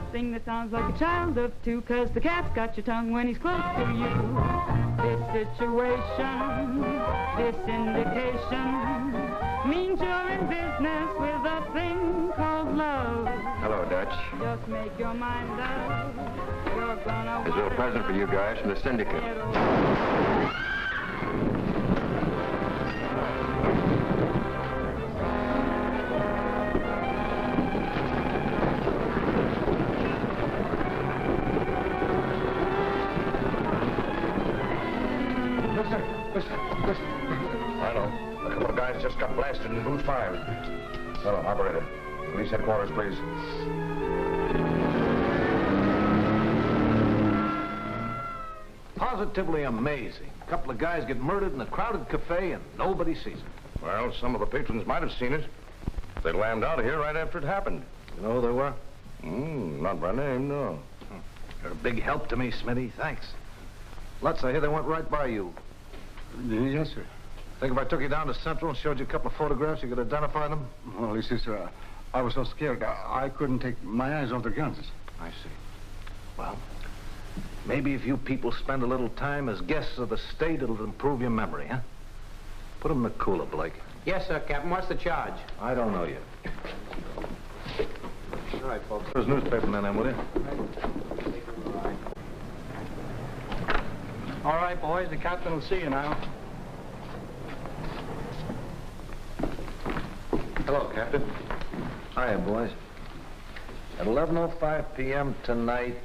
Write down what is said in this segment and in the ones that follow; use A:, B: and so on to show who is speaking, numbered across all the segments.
A: something that sounds like a child of two, 'cause the cat's got your tongue when he's close to you. This situation, this indication, means you're in business with a thing called love.
B: Hello, Dutch.
A: Just make your mind up. You're gonna
B: There's a little present for you guys from the syndicate.
C: Listen. I know. A couple of guys just got blasted in booth 5. Hello, operator. Police headquarters, please.
D: Positively amazing. A couple of guys get murdered in a crowded cafe and nobody sees it.
C: Well, some of the patrons might have seen it. They lammed out of here right after it happened.
D: You know who they were?
C: Not by name, no.
D: You're a big help to me, Smitty. Thanks. Lutz, I hear they went right by you.
E: Yes, sir.
D: Think if I took you down to Central and showed you a couple of photographs, you could identify them?
E: Well, you see, sir, I was so scared, I couldn't take my eyes off their guns.
D: I see. Well, maybe if you people spend a little time as guests of the state, it'll improve your memory, huh? Put them in the cooler, Blake.
F: Yes, sir, Captain. What's the charge?
D: I don't know yet. All right, folks. There's newspaper man, then, will you?
F: All right, boys. The captain will see you now.
C: Hello, Captain.
D: Hiya, boys. At 11:05 p.m. tonight,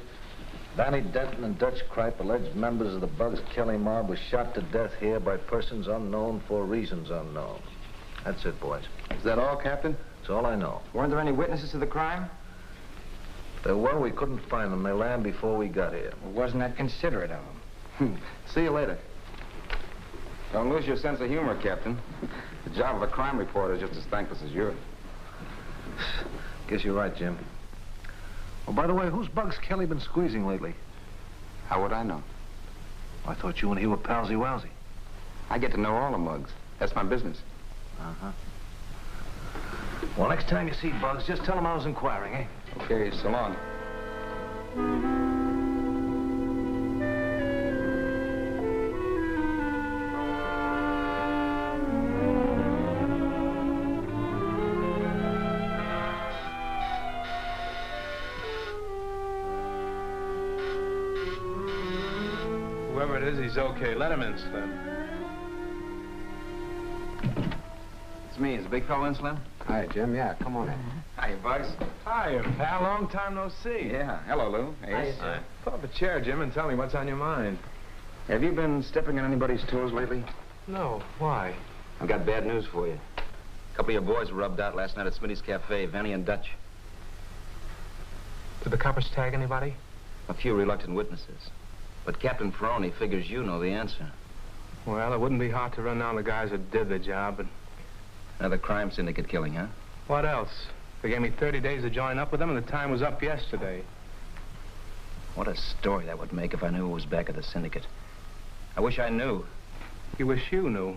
D: Danny Denton and Dutch Kripe, alleged members of the Bugs Kelly mob, were shot to death here by persons unknown for reasons unknown. That's it, boys.
B: Is that all, Captain?
D: That's all I know.
B: Weren't there any witnesses to the crime?
D: There were. We couldn't find them. They ran before we got here.
B: Well, wasn't that considerate of them? See you later. Don't lose your sense of humor, Captain. The job of a crime reporter is just as thankless as yours.
D: Guess you're right, Jim. Oh, by the way, who's Bugs Kelly been squeezing lately?
B: How would I know?
D: I thought you and he were palsy-walsy.
B: I get to know all the mugs. That's my business.
D: Uh-huh. Well, next time you see Bugs, just tell him I was inquiring, eh?
B: Okay, so long.
G: Whoever it is, he's okay. Let him in, Slim.
B: It's me. Is the big fellow in, Slim?
H: Hi, Jim. Yeah, come on in.
B: Hiya, Bugs.
G: Hi, pal. Long time no see.
B: Yeah. Hello, Lou. Ace.
G: Pull up a chair, Jim, and tell me what's on your mind.
B: Have you been stepping on anybody's toes lately?
G: No. Why?
B: I've got bad news for you. A couple of your boys were rubbed out last night at Smitty's Cafe, Vanny and Dutch.
G: Did the coppers tag anybody?
B: A few reluctant witnesses. But Captain Ferroni figures you know the answer.
G: Well, it wouldn't be hard to run down the guys that did the job, but...
B: Another crime syndicate killing, huh?
G: What else? They gave me 30 days to join up with them, and the time was up yesterday.
B: What a story that would make if I knew who was back of the syndicate. I wish I knew.
G: You wish you knew.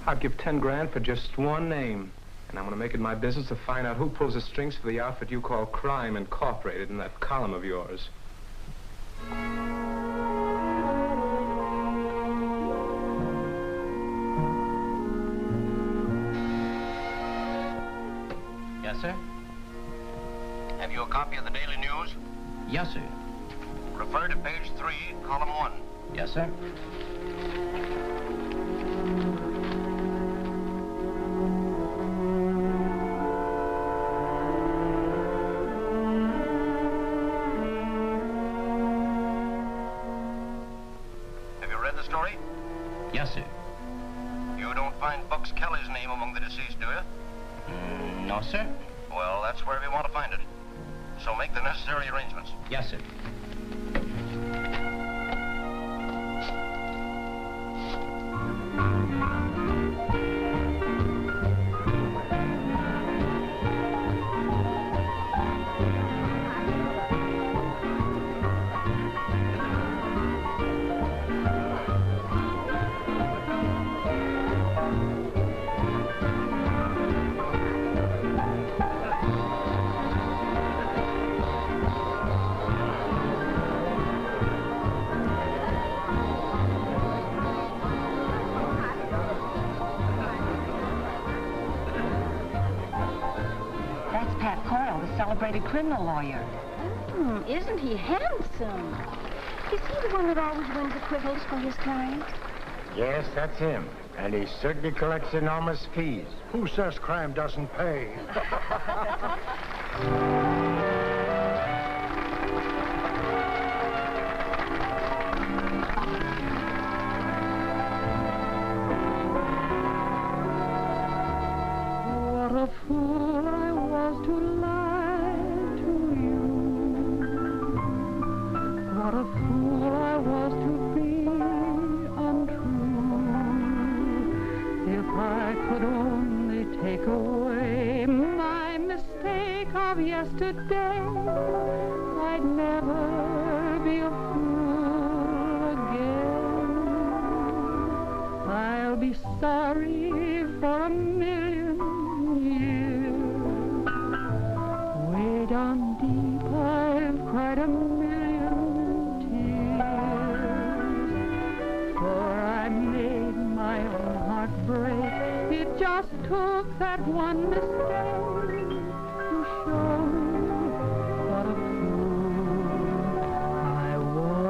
G: I'd give 10 grand for just one name. And I'm going to make it my business to find out who pulls the strings for the outfit you call Crime Incorporated in that column of yours.
F: Yes, sir?
I: Have you a copy of the Daily News?
F: Yes, sir.
I: Refer to page 3, column 1.
F: Yes, sir.
I: Have you read the story?
F: Yes, sir.
I: You don't find Bugs Kelly's name among the deceased, do you?
F: No, sir.
I: Well, that's where we want to find it. So make the necessary arrangements.
F: Yes, sir.
J: celebrated criminal lawyer.
K: Isn't he handsome? Is he the one that always wins acquittals for his clients?
L: Yes, that's him. And he certainly collects enormous fees.
C: Who says crime doesn't pay?
A: What a fool I was to lie to you. What a fool I was to be untrue. If I could only take away my mistake of yesterday, I'd never be a fool again. I'll be sorry for a million years. Way down deep I've cried a million tears. For I made my own heart break. It just took that one mistake to show what a fool I was.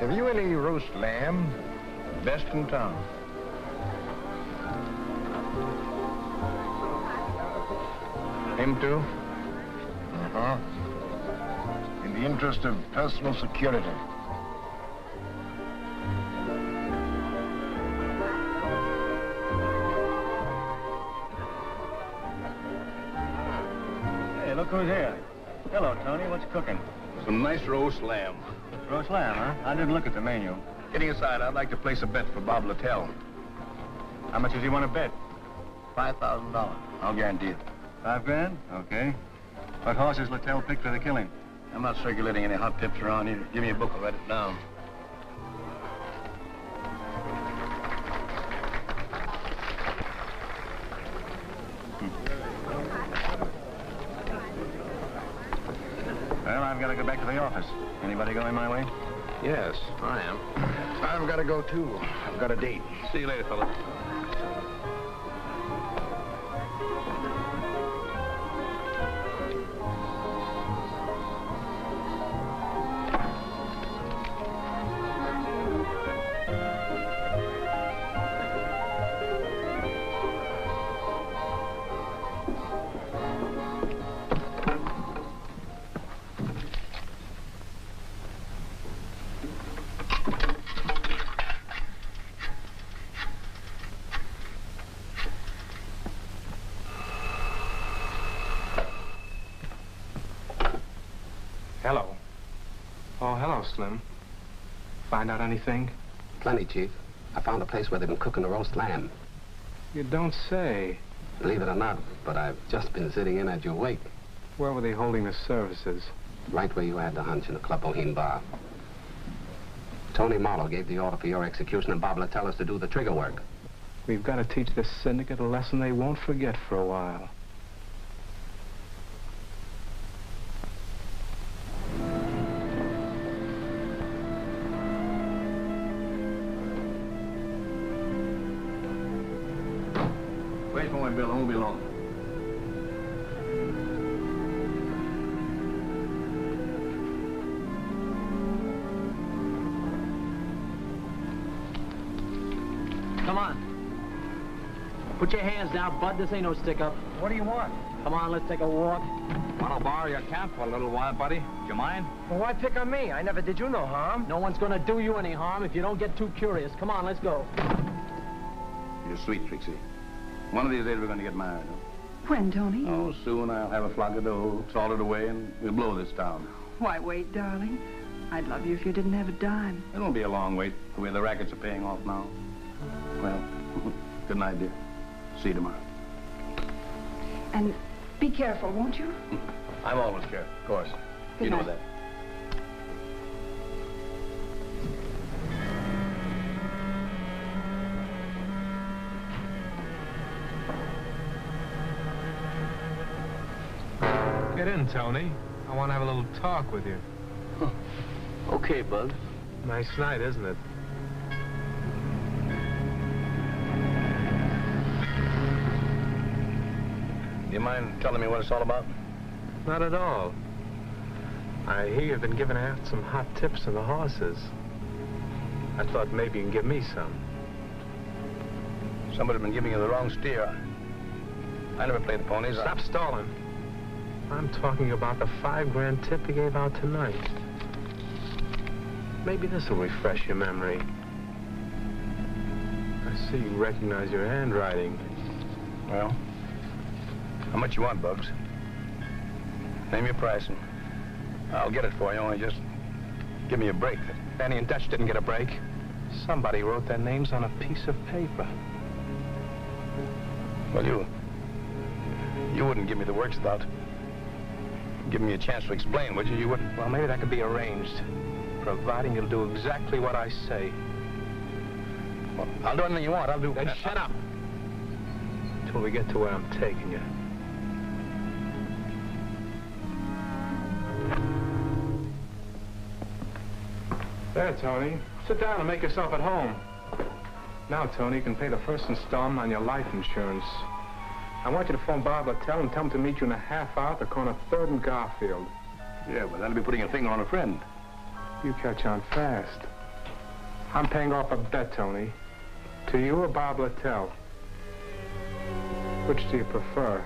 C: Have you any roast lamb? Best in town. Him too? Uh-huh. In the interest of personal security.
E: Hey, look who's here. Hello, Tony. What's cooking?
C: Some nice roast lamb.
E: Roast lamb, huh? I didn't look at the menu.
C: Getting aside, I'd like to place a bet for Bob Littell.
E: How much does he want to bet?
C: $5,000. I'll guarantee it.
E: $5 grand? Okay. What horses Littell picked for the killing?
C: I'm not circulating any hot tips around here. Give me a book, I'll write it down.
E: Well, I've got to go back to the office. Anybody going my way?
G: Yes, I am.
C: I've got to go, too. I've got a date.
G: See you later, fella. Hello. Oh, hello, Slim. Find out anything?
H: Plenty, Chief. I found a place where they've been cooking the roast lamb.
G: You don't say.
H: Believe it or not, but I've just been sitting in at your wake.
G: Where were they holding the services?
H: Right where you had the hunch in the Club Boheme bar. Tony Marlowe gave the order for your execution, and Bob Littell us to do the trigger work.
G: We've got to teach this syndicate a lesson they won't forget for a while.
C: Wait for me, Bill. I won't be long.
M: Come on. Put your hands down, bud. This ain't no stick-up.
E: What do you want?
M: Come on, let's take a walk.
B: Want to borrow your camp for a little while, buddy? Do you mind?
E: Well, why pick on me? I never did you no harm.
M: No one's gonna do you any harm if you don't get too curious. Come on, let's go.
C: You're sweet, Trixie. One of these days we're going to get married, huh?
N: When, Tony?
C: Oh, soon I'll have a flock of dough, salted away, and we'll blow this town.
N: Why, wait, darling. I'd love you if you didn't have a dime.
C: It won't be a long wait, the way the rackets are paying off now. Well, good night, dear. See you tomorrow.
N: And be careful, won't you?
C: I'm always careful, of course.
N: Good
C: You know
N: night.
C: that.
G: Get in, Tony. I want to have a little talk with you.
J: Okay, Bud.
G: Nice night, isn't it?
C: Do you mind telling me what it's all about?
G: Not at all. I hear you've been giving out some hot tips to the horses. I thought maybe you can give me some.
C: Somebody's been giving you the wrong steer. I never played the ponies.
G: Stop stalling. I'm talking about the 5 grand tip you gave out tonight. Maybe this will refresh your memory. I see you recognize your handwriting.
C: Well, how much you want, Bugs? Name your price and I'll get it for you, only just give me a break.
G: Danny and Dutch didn't get a break. Somebody wrote their names on a piece of paper.
C: Well, you wouldn't give me the works without giving me a chance to explain, would you? You wouldn't?
G: Well, maybe that could be arranged, providing you'll do exactly what I say.
C: Well, I'll do anything you want. I'll do...
G: Then shut up until we get to where I'm taking you. There, Tony. Sit down and make yourself at home. Now, Tony, you can pay the first installment on your life insurance. I want you to phone Bob Littell and tell him to meet you in a half hour at the corner of 3rd and Garfield.
C: Yeah, but that'll be putting a finger on a friend.
G: You catch on fast. I'm paying off a bet, Tony. To you or Bob Littell? Which do you prefer?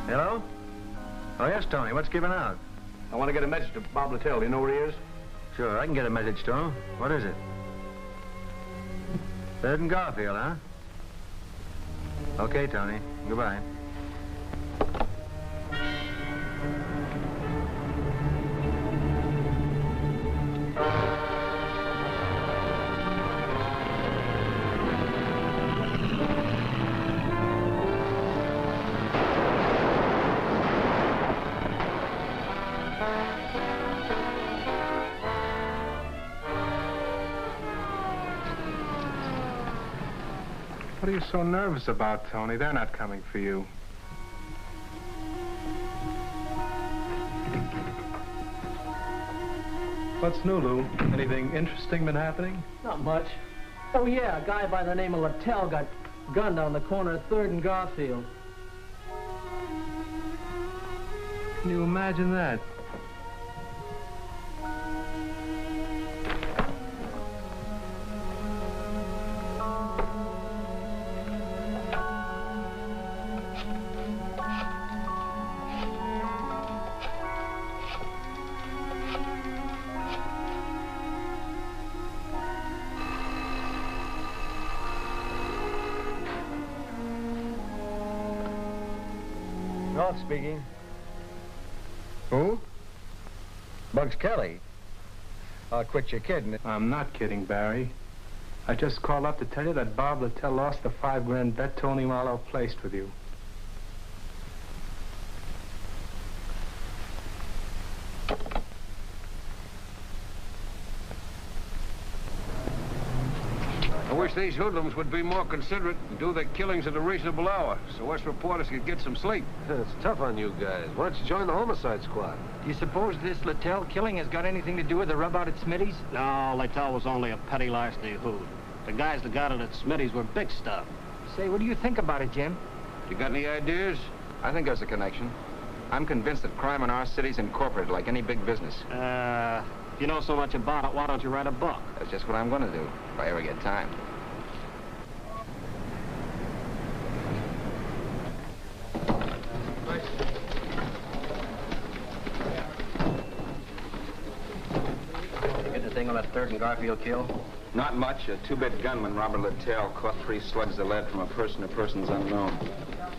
D: Hello? Oh, yes, Tony. What's giving out?
C: I want to get a message to Bob Littell. Do you know where he is?
D: Sure, I can get a message to him. What is it? 3rd and Garfield, huh? Okay, Tony. Goodbye.
G: What are you so nervous about, Tony? They're not coming for you. What's new, Lou? Anything interesting been happening?
M: Not much. Oh, yeah, a guy by the name of Littell got gunned on the corner of 3rd and Garfield.
G: Can you imagine that?
D: North speaking. Who? Bugs Kelly. Oh, quit your kidding.
G: I'm not kidding, Barry. I just called up to tell you that Bob Littell lost the 5 grand bet Tony Marlowe placed with you.
O: I wish these hoodlums would be more considerate and do their killings at a reasonable hour so us reporters could get some sleep.
P: It's tough on you guys. Why don't you join the homicide squad?
Q: Do you suppose this Littell killing has got anything to do with the rub out at Smitty's?
R: No, Littell was only a petty larceny hoot. The guys that got it at Smitty's were big stuff.
Q: Say, what do you think about it, Jim?
O: You got any ideas?
B: I think there's a connection. I'm convinced that crime in our city's incorporated like any big business.
R: If you know so much about it, why don't you write a book?
B: That's just what I'm going to do, if I ever get time.
H: On that 3rd and Garfield kill?
B: Not much. A 2-bit gunman, Robert Littell, caught 3 slugs of lead from a person to persons unknown.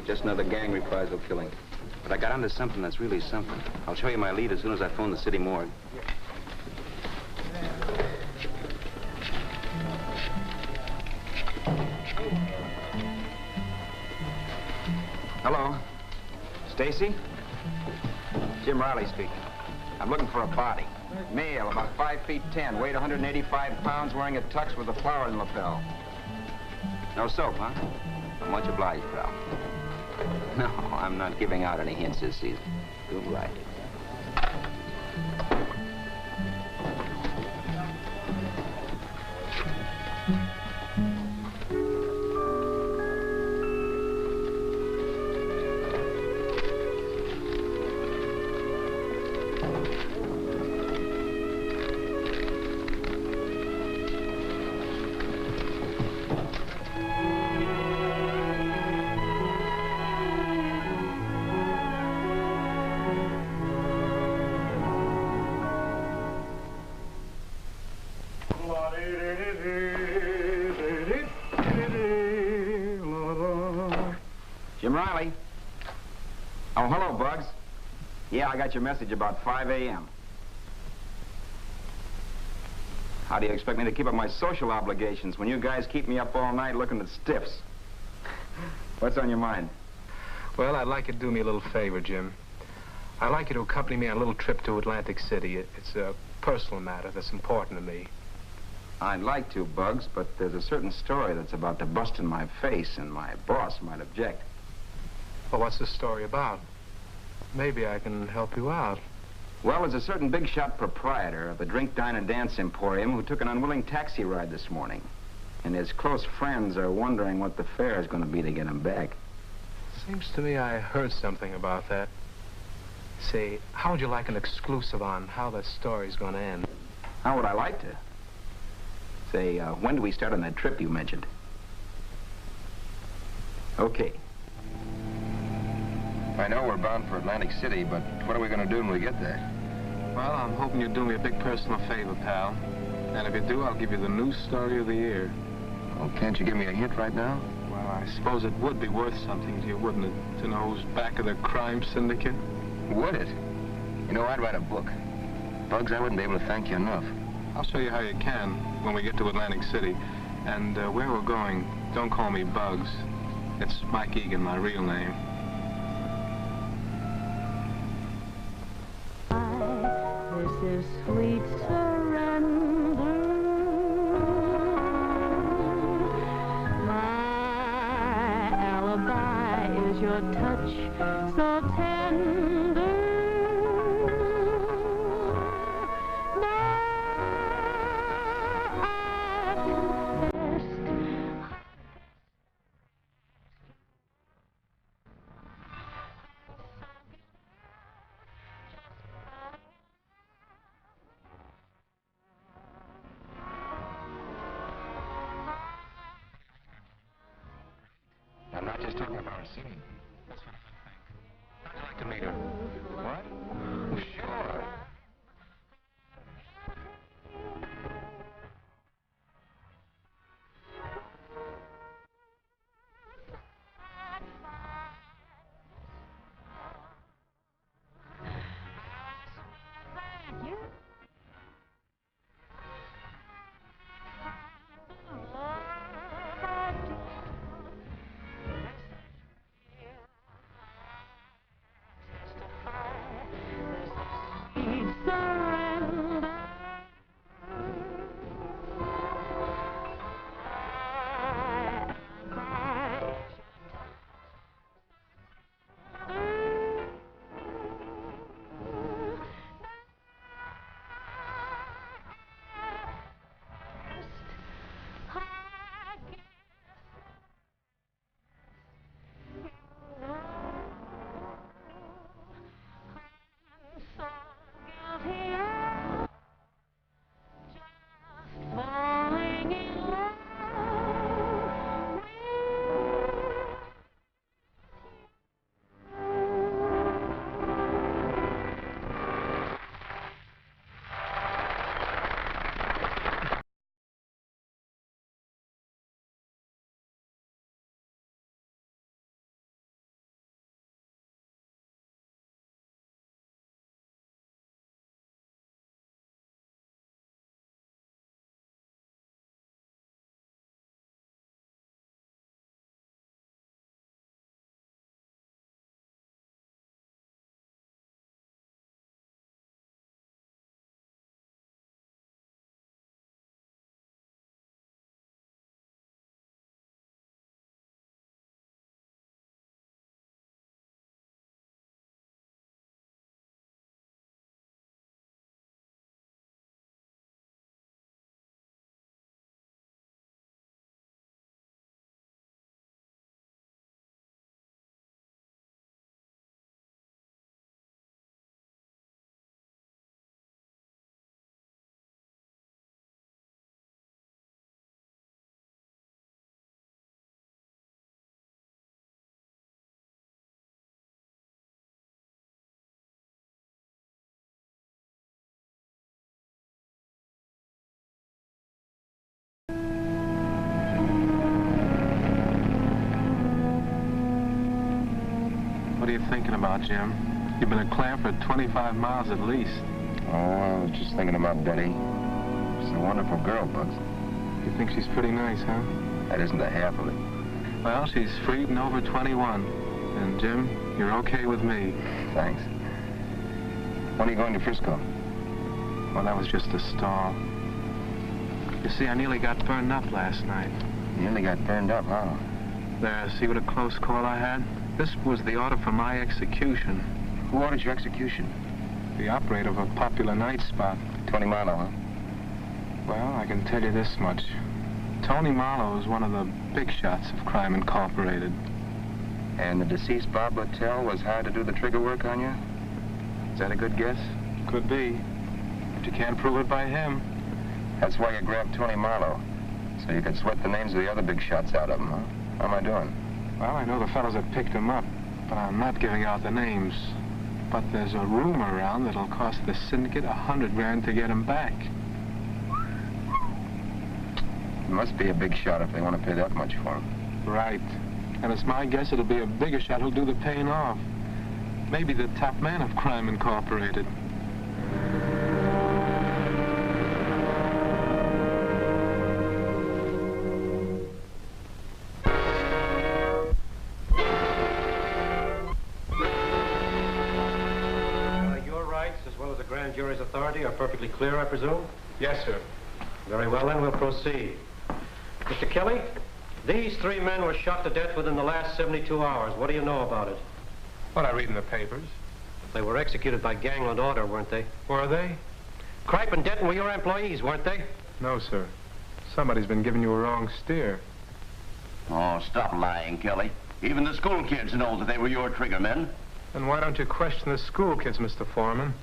B: Just another gang reprisal killing.
H: But I got onto something that's really something. I'll show you my lead as soon as I phone the city morgue.
B: Hello. Stacy? Jim Riley speaking. I'm looking for a body. Male, about 5 feet 10, weight 185 pounds, wearing a tux with a flower in the lapel. No soap, huh? Much obliged, pal. No, I'm not giving out any hints this season. Do right. Jim Riley. Oh, hello, Bugs. Yeah, I got your message about 5 a.m. How do you expect me to keep up my social obligations when you guys keep me up all night looking at stiffs? What's on your mind?
G: Well, I'd like you to do me a little favor, Jim. I'd like you to accompany me on a little trip to Atlantic City. It's a personal matter that's important to me.
B: I'd like to, Bugs, but there's a certain story that's about to bust in my face, and my boss might object.
G: Well, what's the story about? Maybe I can help you out.
B: Well, there's a certain big-shot proprietor of a drink, dine, and dance emporium who took an unwilling taxi ride this morning. And his close friends are wondering what the fare is going to be to get him back.
G: Seems to me I heard something about that. Say, how would you like an exclusive on how that story's going to end?
B: How would I like to? Say, when do we start on that trip you mentioned? Okay.
P: I know we're bound for Atlantic City, but what are we going to do when we get there?
G: Well, I'm hoping you'll do me a big personal favor, pal. And if you do, I'll give you the news story of the year.
P: Well, can't you give me a hint right now?
G: Well, I suppose it would be worth something to you, wouldn't it, to know who's back of the crime syndicate?
P: Would it? You know, I'd write a book. Bugs, I wouldn't be able to thank you enough.
G: I'll show you how you can when we get to Atlantic City. And where we're going, don't call me Bugs. It's Mike Egan, my real name.
A: This is sweet surrender. My alibi is your touch so tender.
B: I'm not just talking about her singing. That's what I think. I'd like to meet her. What? Sure.
G: What are you thinking about, Jim? You've been a clam for 25 miles at least.
P: Oh, I was just thinking about Betty. She's a wonderful girl, Bugs.
G: You think she's pretty nice, huh?
P: That isn't the half of it.
G: Well, she's freed and over 21. And, Jim, you're okay with me.
P: Thanks. When are you going to Frisco?
G: Well, that was just a stall. You see, I nearly got burned up last night.
P: You nearly got burned up, huh?
G: There, see what a close call I had? This was the order for my execution.
P: Who ordered your execution?
G: The operator of a popular night spot.
P: Tony Marlowe, huh?
G: Well, I can tell you this much. Tony Marlowe is one of the big shots of Crime Incorporated.
P: And the deceased Bob Littell was hired to do the trigger work on you? Is that a good guess?
G: Could be. But you can't prove it by him.
P: That's why you grabbed Tony Marlowe. So you could sweat the names of the other big shots out of him, huh? How am I doing?
G: Well, I know the fellows that picked him up, but I'm not giving out the names. But there's a rumor around that'll cost the syndicate $100 grand to get him back.
P: It must be a big shot if they want to pay that much for him.
G: Right. And it's my guess it'll be a bigger shot who'll do the paying off. Maybe the top man of Crime Incorporated.
S: Your rights, as well as the grand jury's authority, are perfectly clear, I presume?
G: Yes, sir.
S: Very well, then, we'll proceed. Mr. Kelly, these 3 men were shot to death within the last 72 hours. What do you know about it?
G: What I read in the papers.
S: They were executed by gangland order, weren't they?
G: Were they?
S: Kripe and Denton were your employees, weren't they?
G: No, sir. Somebody's been giving you a wrong steer.
I: Oh, stop lying, Kelly. Even the school kids know that they were your trigger men.
G: Then why don't you question the school kids, Mr. Foreman?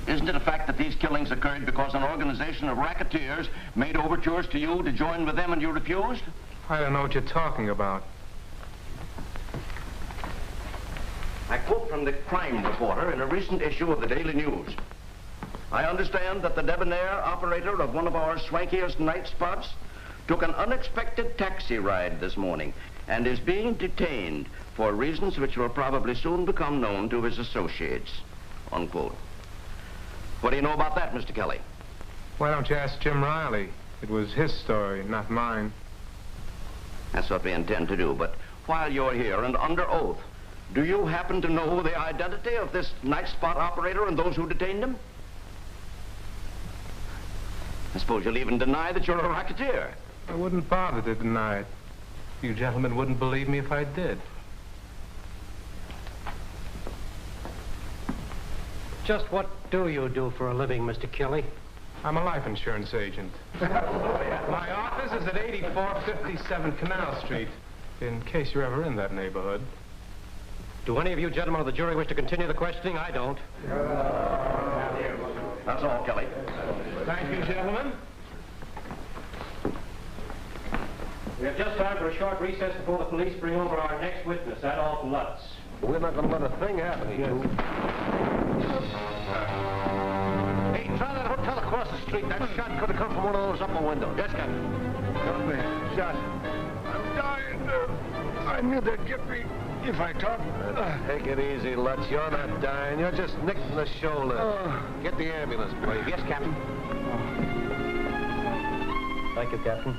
I: Isn't it a fact that these killings occurred because an organization of racketeers made overtures to you to join with them and you refused?
G: I don't know what you're talking about.
I: I quote from the crime reporter in a recent issue of the Daily News. I understand that the debonair operator of one of our swankiest night spots took an unexpected taxi ride this morning and is being detained for reasons which will probably soon become known to his associates, unquote. What do you know about that, Mr. Kelly?
G: Why don't you ask Jim Riley? It was his story, not mine.
I: That's what we intend to do, but while you're here and under oath, do you happen to know the identity of this night spot operator and those who detained him? I suppose you'll even deny that you're a racketeer.
G: I wouldn't bother to deny it. You gentlemen wouldn't believe me if I did.
S: Just what do you do for a living, Mr. Kelly?
G: I'm a life insurance agent. My office is at 8457 Canal Street, in case you're ever in that neighborhood.
S: Do any of you gentlemen of the jury wish to continue the questioning? I don't.
I: That's all, Kelly.
G: Thank you, gentlemen.
S: We have just time for a short recess before the police bring over our next witness, Adolph Lutz.
L: We're not going to let a thing happen to you.
J: Hey, try that hotel across the street. That shot could have come from one of those upper windows. Yes, Captain.
L: Come here, shot. I'm dying. I knew they'd get me if I talked.
J: Take it easy, Lutz. You're not dying. You're just nicked in the shoulder. Get the ambulance, please.
S: Yes, Captain. Thank you, Captain.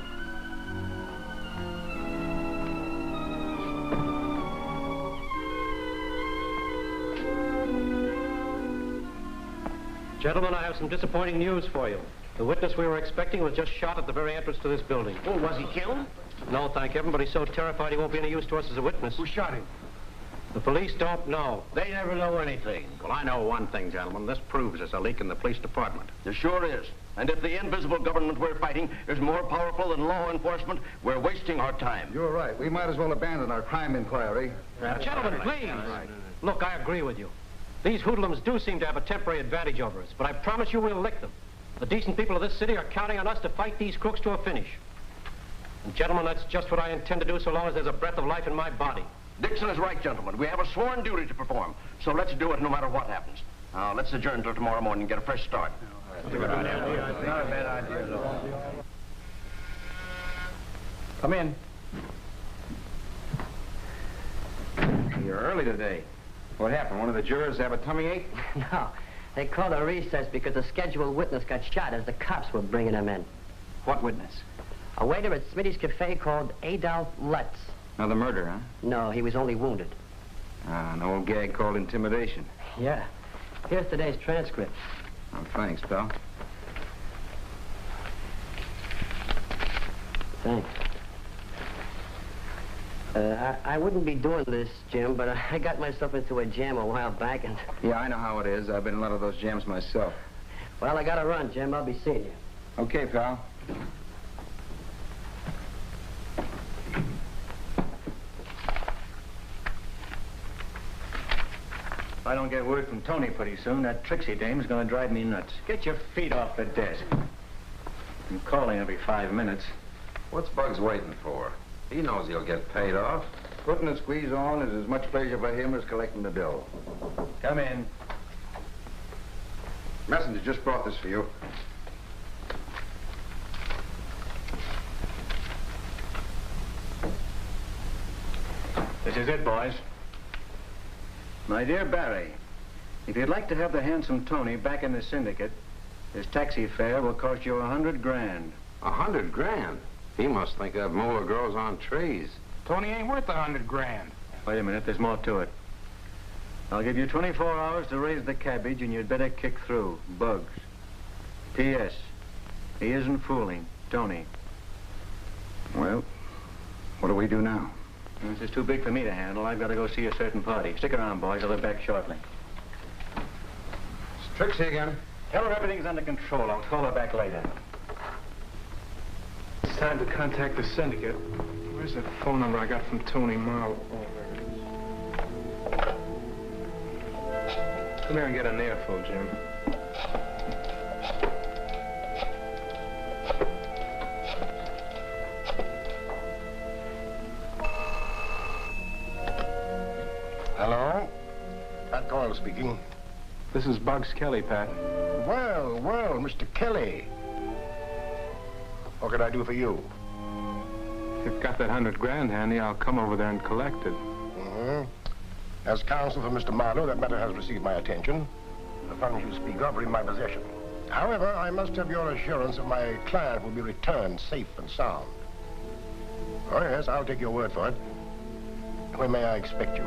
S: Gentlemen, I have some disappointing news for you. The witness we were expecting was just shot at the very entrance to this building.
I: Oh, was he killed?
S: No, thank heaven, but he's so terrified he won't be any use to us as a witness.
L: Who shot him?
S: The police don't know.
R: They never know anything. Well, I know one thing, gentlemen. This proves there's a leak in the police department.
I: There sure is. And if the invisible government we're fighting is more powerful than law enforcement, we're wasting our time.
E: You're right. We might as well abandon our crime inquiry.
S: Gentlemen, please. Look, I agree with you. These hoodlums do seem to have a temporary advantage over us, but I promise you we'll lick them. The decent people of this city are counting on us to fight these crooks to a finish. And gentlemen, that's just what I intend to do so long as there's a breath of life in my body.
I: Dixon is right, gentlemen. We have a sworn duty to perform, so let's do it no matter what happens. Now, let's adjourn till tomorrow morning and get a fresh start.
L: Not a bad idea at all.
M: Come in.
B: You're early today. What happened? One of the jurors have a tummy ache?
T: No. They called a recess because a scheduled witness got shot as the cops were bringing him in.
B: What witness?
T: A waiter at Smitty's Cafe called Adolf Lutz.
B: Another murder, huh?
T: No, he was only wounded.
B: An old gag called intimidation.
T: Yeah. Here's today's transcript.
B: Oh, thanks, pal.
T: Thanks. I wouldn't be doing this, Jim, but I got myself into a jam a while back and...
B: Yeah, I know how it is. I've been in a lot of those jams myself.
T: Well, I gotta run, Jim. I'll be seeing you.
B: Okay, pal.
Q: If I don't get word from Tony pretty soon, that Trixie dame's gonna drive me nuts. Get your feet off the desk. I'm calling every 5 minutes.
B: What's Bugs waiting for? He knows he'll get paid off. Putting the squeeze on is as much pleasure for him as collecting the bill.
Q: Come in.
B: Messenger just brought this for you.
Q: This is it, boys. My dear Barry, if you'd like to have the handsome Tony back in the syndicate, his taxi fare will cost you $100 grand.
B: $100 grand? He must think that molar grows on trees.
G: Tony ain't worth $100 grand.
Q: Wait a minute, there's more to it. I'll give you 24 hours to raise the cabbage, and you'd better kick through. Bugs. P.S. He isn't fooling. Tony.
B: Well, what do we do now?
Q: This is too big for me to handle. I've got to go see a certain party. Stick around, boys. I'll be back shortly.
B: It's Trixie again.
Q: Tell her everything's under control. I'll call her back later.
G: It's time to contact the syndicate. Where's that phone number I got from Tony Marlowe? Oh, there it is. Come here and get an earful, Jim.
J: Hello? Pat Coyle speaking.
G: This is Bugs Kelly, Pat.
J: Well, well, Mr. Kelly. What can I do for you?
G: If you've got that $100 grand handy, I'll come over there and collect it.
J: Mm-hmm. As counsel for Mr. Marlowe, that matter has received my attention. The funds you speak of are in my possession. However, I must have your assurance that my client will be returned safe and sound. Oh, yes, I'll take your word for it. When may I expect you?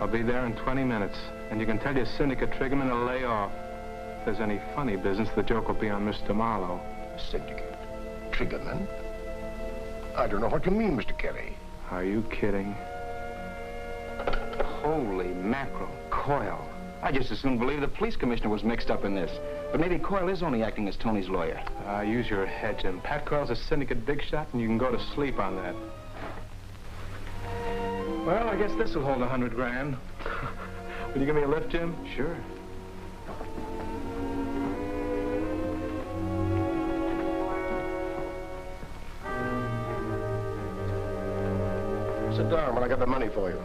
G: I'll be there in 20 minutes, and you can tell your syndicate triggerman to lay off. If there's any funny business, the joke will be on Mr. Marlowe.
J: Syndicate? Triggerman? I don't know what you mean, Mr. Kelly.
G: Are you kidding?
B: Holy mackerel. Coyle. I just as soon believe the police commissioner was mixed up in this. But maybe Coyle is only acting as Tony's lawyer.
G: Use your head, Jim. Pat Coyle's a syndicate big shot, and you can go to sleep on that. Well, I guess this will hold $100 grand. Will you give me a lift, Jim?
B: Sure.
J: Sit down when I get the money for you.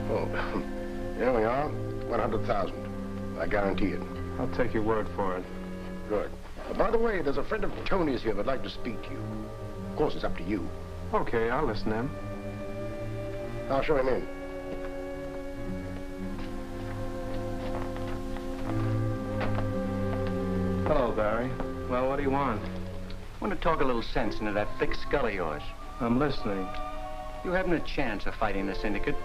J: Oh, here we are. 100,000. I guarantee it.
G: I'll take your word for it.
J: Good. By the way, there's a friend of Tony's here who'd like to speak to you. Of course, it's up to you.
G: Okay, I'll listen to him.
J: I'll show him in.
G: Hello, Barry. Well, what do you want?
Q: I want to talk a little sense into that thick skull of yours.
G: I'm listening.
Q: You haven't a chance of fighting the syndicate.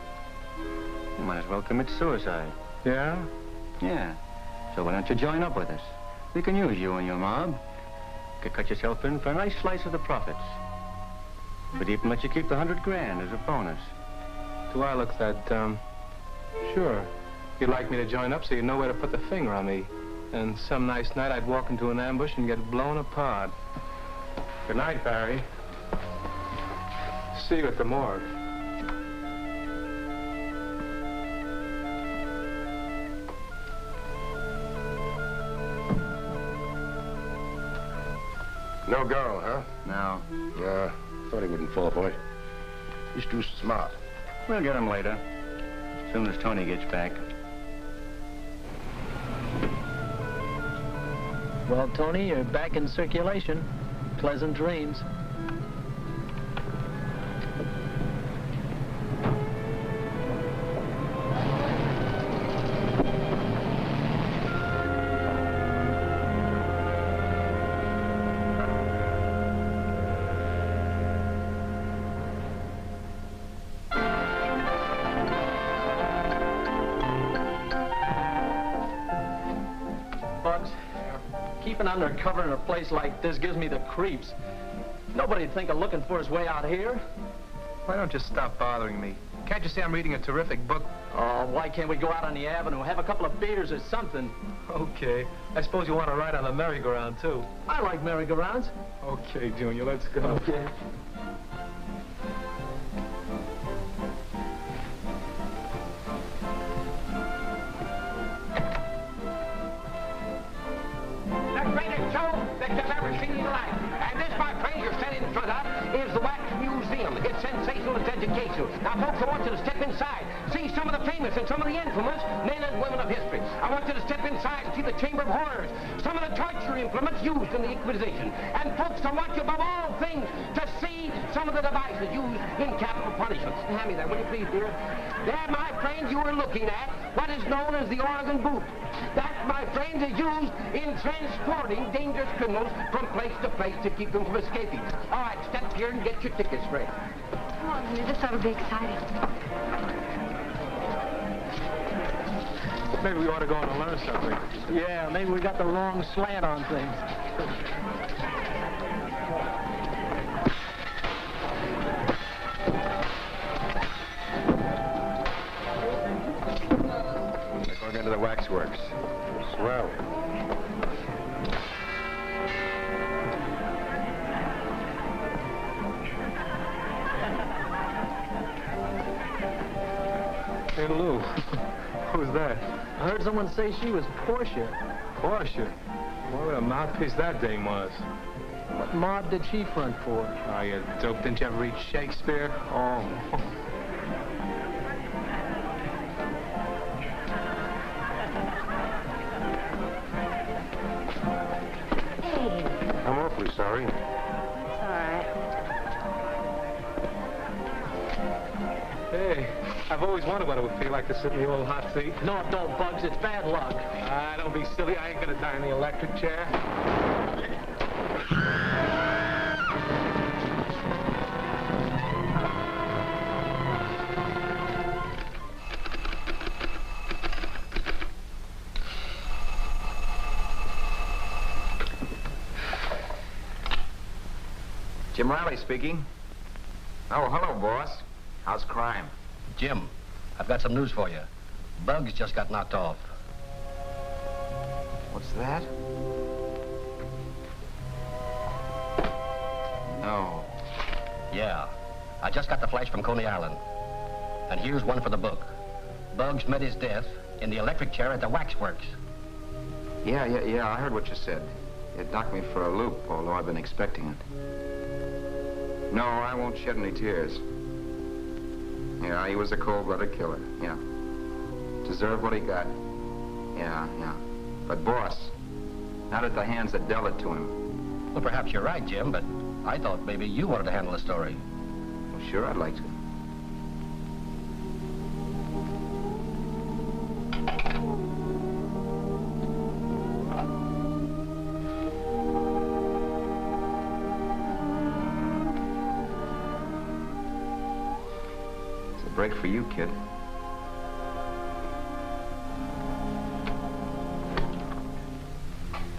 Q: You might as well commit suicide.
G: Yeah?
Q: Yeah. So why don't you join up with us? We can use you and your mob. You could cut yourself in for a nice slice of the profits. But even let you keep the $100 grand as a bonus.
G: Do I look that dumb? Sure. You'd like me to join up so you know where to put the finger on me. And some nice night I'd walk into an ambush and get blown apart. Good night, Barry. See you at the morgue.
J: No girl, huh?
Q: No.
J: Yeah, thought he wouldn't fall for it. He's too smart.
Q: We'll get him later. As soon as Tony gets back.
M: Well, Tony, you're back in circulation. Pleasant dreams. Keeping undercover in a place like this gives me the creeps. Nobody'd think of looking for his way out here.
G: Why don't you stop bothering me? Can't you see I'm reading a terrific book?
M: Oh, why can't we go out on the avenue, have a couple of beers or something?
G: Okay. I suppose you want to ride on the merry-go-round, too.
M: I like merry-go-rounds.
G: Okay, Junior, let's go.
M: Okay.
U: That you've ever seen in your life. And this, my friend, you're standing in front of is the Wax Museum. It's sensational, it's educational. Now, folks, I want you to step inside, see some of the famous and some of the infamous men and women of history. I want you to step inside and see the Chamber of Horrors, some of the torture implements used in the Inquisition. And, folks, I want you, above all things, to see some of the devices used in capital punishment. Hand me that, will you please, dear? There, my friend, you are looking at what is known as the Oregon boot. That, my friend, is used in transporting dangerous criminals from place to place to keep them from escaping. All right, step here and get your tickets ready.
K: Come on, honey, this ought to be exciting.
G: Maybe we ought to go on and learn something.
M: Yeah, maybe we got the wrong slant on things.
B: We're going into the waxworks. Swell.
G: Hey, Lou. Who's that?
M: I heard someone say she was Portia.
G: Portia? What a mouthpiece that dame was.
M: What mob did she front for?
G: Oh, you dope. Didn't you ever read Shakespeare? Oh.
O: I'm awfully sorry.
K: It's all right.
G: Hey, I've always wondered what it would feel like to sit in the old hot seat.
M: No, it don't, Bugs. It's bad luck.
G: Don't be silly. I ain't gonna die in the electric chair.
B: Jim Riley speaking. Oh, hello, boss. How's crime?
F: Jim, I've got some news for you. Bugs just got knocked off.
B: What's that? No.
F: Yeah. I just got the flash from Coney Island. And here's one for the book. Bugs met his death in the electric chair at the waxworks.
B: Yeah, I heard what you said. It knocked me for a loop, although I've been expecting it. No, I won't shed any tears. Yeah, he was a cold-blooded killer, yeah. Deserved what he got. Yeah. But, boss, not at the hands that dealt it to him.
F: Well, perhaps you're right, Jim, but I thought maybe you wanted to handle the story.
B: Well, sure, I'd like to. Break for you, kid.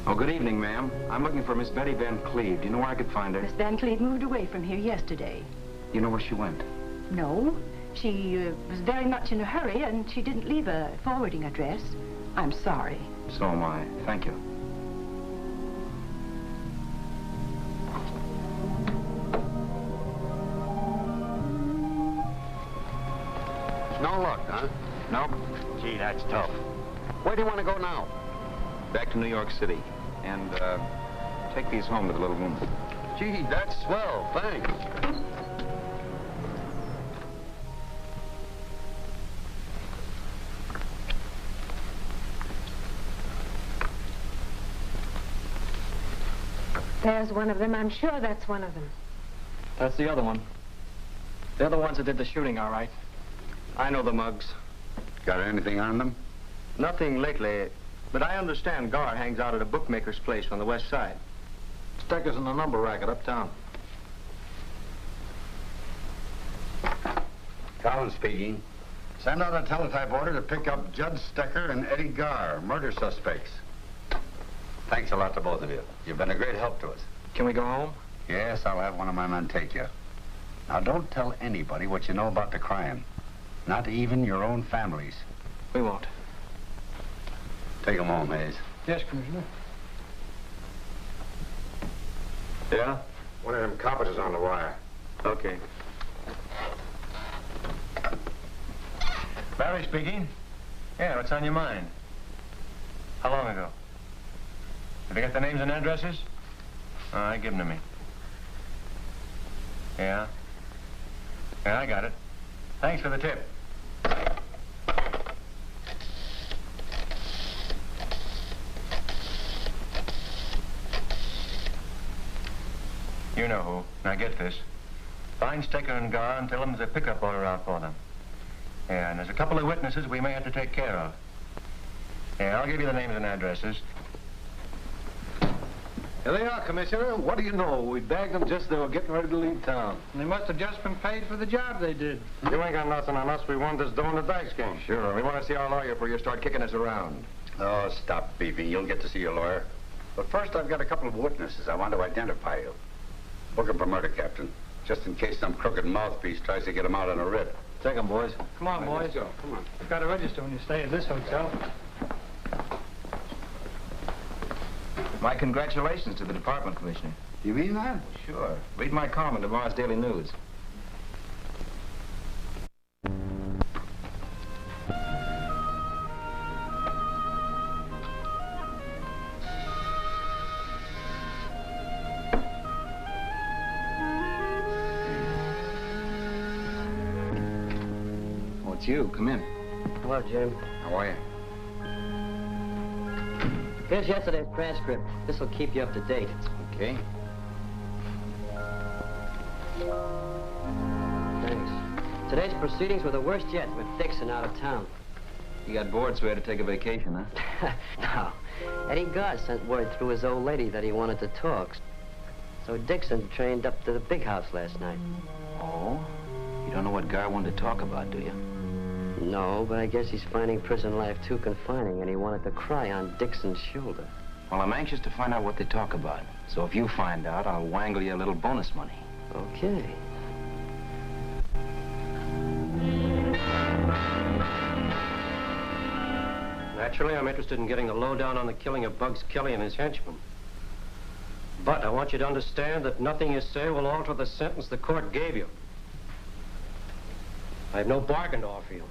B: Oh, good evening, ma'am. I'm looking for Miss Betty Van Cleve. Do you know where I could find her?
N: Miss Van Cleve moved away from here yesterday.
B: You know where she went?
N: No. She was very much in a hurry, and she didn't leave a forwarding address. I'm sorry.
B: So am I. Thank you.
O: No luck, huh?
B: Nope.
O: Gee, that's tough. Where do you want to go now?
B: Back to New York City. And, take these home to the little woman.
O: Gee, that's swell. Thanks.
K: There's one of them. I'm sure that's one of them.
M: That's the other one. They're the ones that did the shooting, all right. I know the mugs.
P: Got anything on them?
B: Nothing lately, but I understand Gar hangs out at a bookmaker's place on the west side.
D: Stecker's in the number racket uptown.
P: Collins speaking. Send out a teletype order to pick up Judd Stecker and Eddie Gar, murder suspects. Thanks a lot to both of you. You've been a great help to us.
M: Can we go home?
P: Yes, I'll have one of my men take you. Now, don't tell anybody what you know about the crime. Not even your own families.
M: We won't.
P: Take them home, Hayes.
M: Yes, Commissioner.
P: Yeah? One of them coppers is on the wire.
B: Okay.
Q: Barry speaking. Yeah, what's on your mind? How long ago? Have you got the names and addresses? All right, give them to me. Yeah? Yeah, I got it. Thanks for the tip. You know who. Now get this. Find Stecker and Gar and tell them there's a pickup order out for them. Yeah, and there's a couple of witnesses we may have to take care of. Yeah, I'll give you the names and addresses.
D: Here they are, Commissioner. What do you know? We bagged them just as they were getting ready to leave town.
O: They must have just been paid for the job they did.
P: You ain't got nothing on us. We want this dough in the dice game.
B: Sure, we want to see our lawyer before you start kicking us around.
P: Oh, stop beefing. You'll get to see your lawyer. But first, I've got a couple of witnesses I want to identify you. Book 'em for murder, Captain. Just in case some crooked mouthpiece tries to get 'em out on a writ.
D: Take 'em, boys.
O: Come on, boys.
P: Let's go. Come on.
O: You've got to register when you stay at this hotel.
B: My congratulations to the department, Commissioner.
P: You mean that?
B: Sure. Read my column in tomorrow's Daily News. Oh, it's you. Come in.
T: Hello, Jim.
B: How are you?
T: Here's yesterday's transcript. This'll keep you up to date.
B: Okay.
T: Thanks. Today's proceedings were the worst yet, with Dixon out of town.
B: You got bored, so we had to take a vacation, huh?
T: No. Eddie Gar sent word through his old lady that he wanted to talk. So Dixon trained up to the big house last night.
B: Oh? You don't know what Gar wanted to talk about, do you?
T: No, but I guess he's finding prison life too confining, and he wanted to cry on Dixon's shoulder.
B: Well, I'm anxious to find out what they talk about. So if you find out, I'll wangle you a little bonus money.
T: Okay.
S: Naturally, I'm interested in getting the lowdown on the killing of Bugs Kelly and his henchmen. But I want you to understand that nothing you say will alter the sentence the court gave you. I have no bargain to offer you.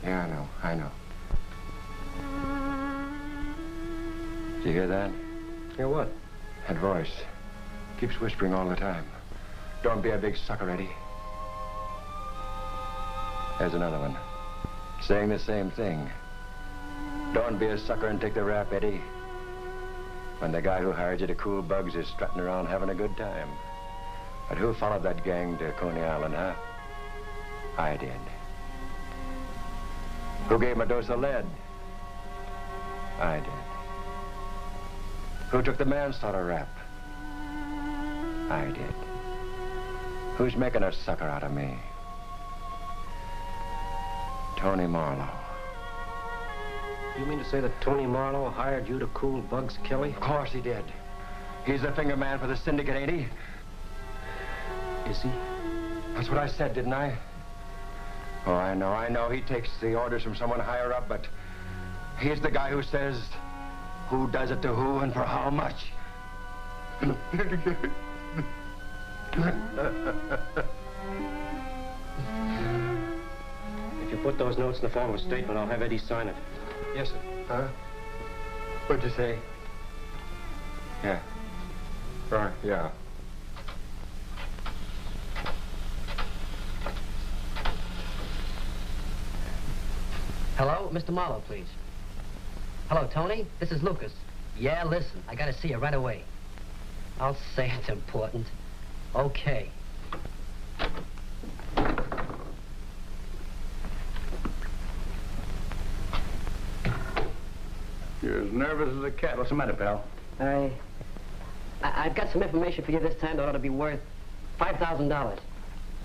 P: Yeah, I know. Did you hear that?
S: Hear what?
P: That voice. Keeps whispering all the time. Don't be a big sucker, Eddie. There's another one. Saying the same thing. Don't be a sucker and take the rap, Eddie. When the guy who hired you to cool Bugs is strutting around having a good time. But who followed that gang to Coney Island, huh? I did. Who gave him a dose of lead? I did. Who took the manslaughter rap? I did. Who's making a sucker out of me? Tony Marlowe.
S: You mean to say that Tony Marlowe hired you to cool Bugs Kelly?
P: Of course he did. He's the finger man for the syndicate, ain't he?
S: Is he?
P: That's what I said, didn't I? Oh, I know. He takes the orders from someone higher up, but he's the guy who says who does it to who and for how much.
S: If you put those notes in the form of a statement, I'll have Eddie sign it.
P: Yes, sir. Huh? What'd you say? Yeah. Right, yeah.
T: Hello? Mr. Marlowe, please. Hello, Tony? This is Lucas. Yeah, listen. I gotta see you right away. I'll say it's important. Okay.
O: You're as nervous as a cat. What's the matter, pal?
T: I've got some information for you this time that ought to be worth $5,000.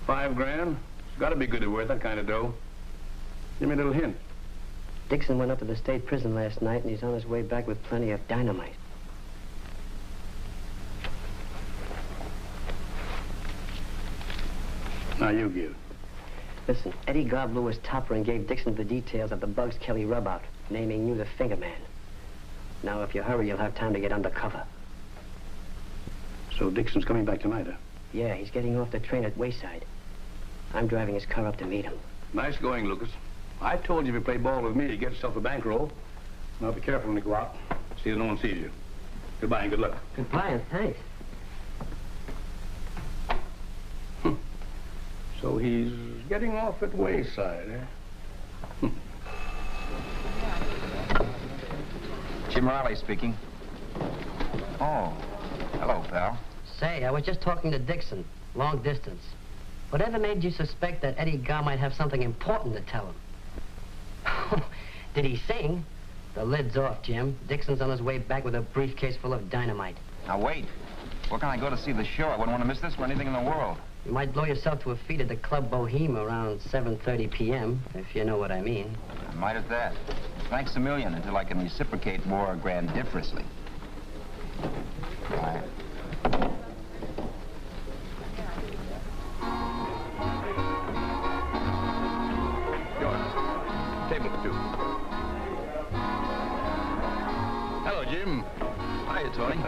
O: $5 grand? It's got to be good to worth that kind of dough. Give me a little hint.
T: Dixon went up to the state prison last night, and he's on his way back with plenty of dynamite.
O: Now you give it.
T: Listen, Eddie Gobb blew his topper and gave Dixon the details of the Bugs Kelly rub-out, naming you the finger man. Now, if you hurry, you'll have time to get undercover.
O: So Dixon's coming back tonight, huh?
T: Yeah, he's getting off the train at Wayside. I'm driving his car up to meet him.
O: Nice going, Lucas. I told you if you play ball with me, you get yourself a bankroll. Now be careful when you go out. See that no one sees you. Goodbye and good luck.
T: Goodbye and thanks.
O: So he's getting off at Wayside, eh?
B: Jim Riley speaking. Oh, hello, pal.
T: Say, I was just talking to Dixon, long distance. Whatever made you suspect that Eddie Gobb might have something important to tell him? Did he sing? The lid's off, Jim. Dixon's on his way back with a briefcase full of dynamite.
B: Now, wait. Where can I go to see the show? I wouldn't want to miss this for anything in the world.
T: You might blow yourself to a feat at the Club Boheme around 7:30 p.m., if you know what I mean.
B: I might at that. Thanks a million until I can reciprocate more grandiferously. Bye.
O: Table for two. Hello, Jim.
B: Hiya, Tony.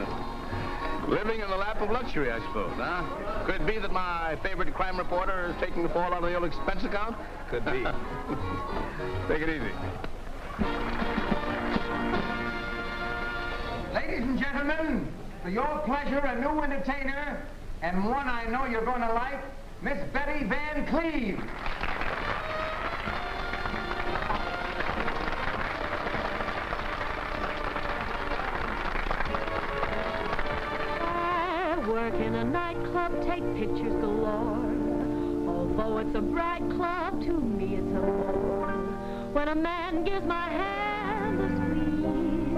O: Living in the lap of luxury, I suppose, huh? Could it be that my favorite crime reporter is taking the fall out of the old expense account?
B: Could be.
O: Take it easy.
U: Ladies and gentlemen, for your pleasure, a new entertainer, and one I know you're going to like, Miss Betty Van Cleve.
A: Work in a nightclub, take pictures galore. Although it's a bright club, to me it's a bore. When a man gives my hand a squeeze,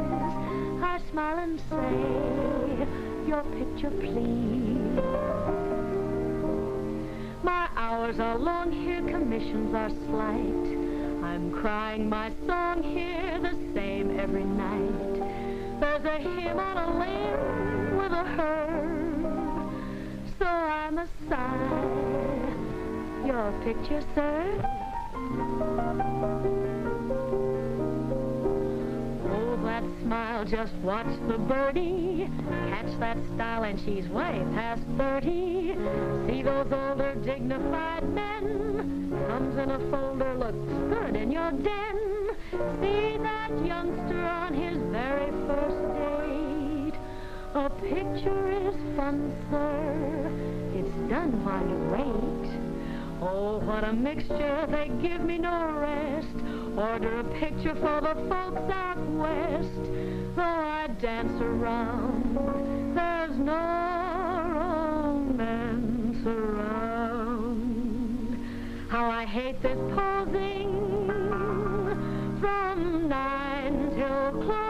A: I smile and say, your picture please. My hours are long here, commissions are slight. I'm crying my song here, the same every night. There's a hymn on a limb with a her. So I must sigh, your picture, sir. Oh, that smile, just watch the birdie. Catch that style and she's way past 30. See those older dignified men. Comes in a folder, looks good in your den. See that youngster on his very first date. A picture is fun, sir. It's done while you wait. Oh, what a mixture, they give me no rest. Order a picture for the folks out west. Though I dance around, there's no romance around. How I hate this posing from 9 till closing.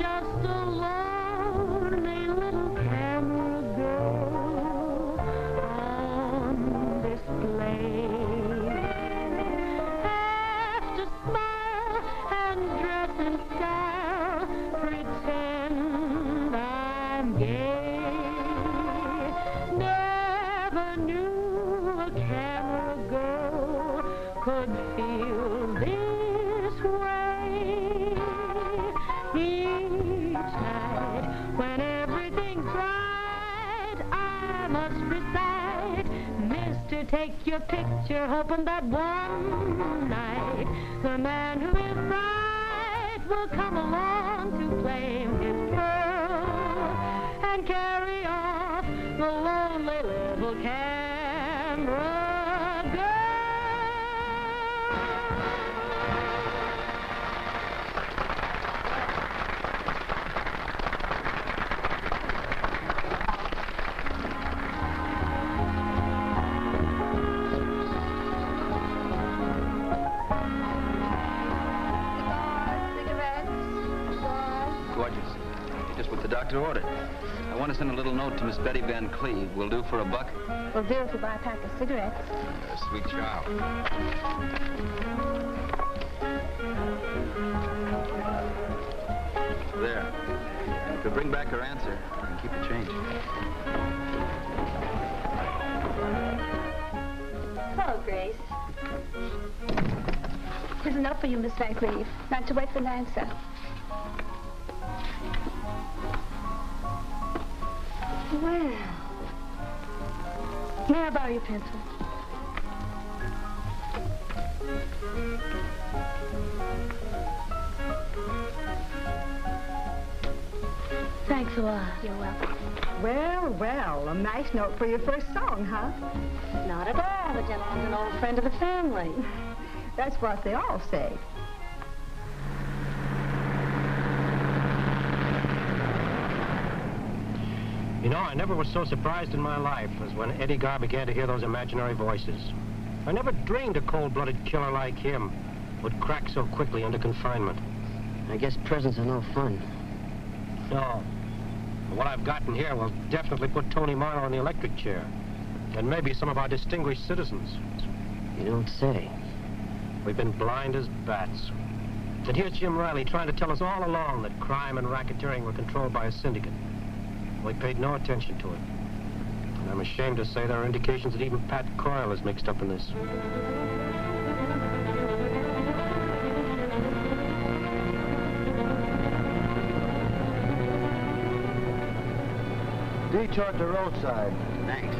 A: Just a lonely little camera girl on display. Have to smile and dress in style, pretend I'm gay. Never knew a camera girl could feel this way. Each night, when everything's bright, I must recite, Mister, take your picture, hoping that one night the man who is right will come along to claim his pearl and carry off the lonely little camera girl.
B: Gorgeous. Just what the doctor ordered. I want to send a little note to Miss Betty Van Cleve. Will do for $1.
K: Will do if you buy a pack of cigarettes.
B: A sweet child. There. And if you bring back her answer, I can keep the change.
K: Hello, Grace. Here's a note for you, Miss Van Cleve. Not to wait for an answer. Well, may I borrow your pencil? Thanks a lot. You're welcome.
N: Well, well, a nice note for your first song, huh?
K: Not at all. The gentleman's an old friend of the family.
N: That's what they all say.
S: You know, I never was so surprised in my life as when Eddie Garr began to hear those imaginary voices. I never dreamed a cold-blooded killer like him would crack so quickly under confinement.
T: I guess prisons are no fun.
S: No. But what I've gotten here will definitely put Tony Marlowe in the electric chair. And maybe some of our distinguished citizens.
T: You don't say.
S: We've been blind as bats. And here's Jim Riley trying to tell us all along that crime and racketeering were controlled by a syndicate. We paid no attention to it. And I'm ashamed to say there are indications that even Pat Coyle is mixed up in this.
D: Detour to roadside.
B: Thanks.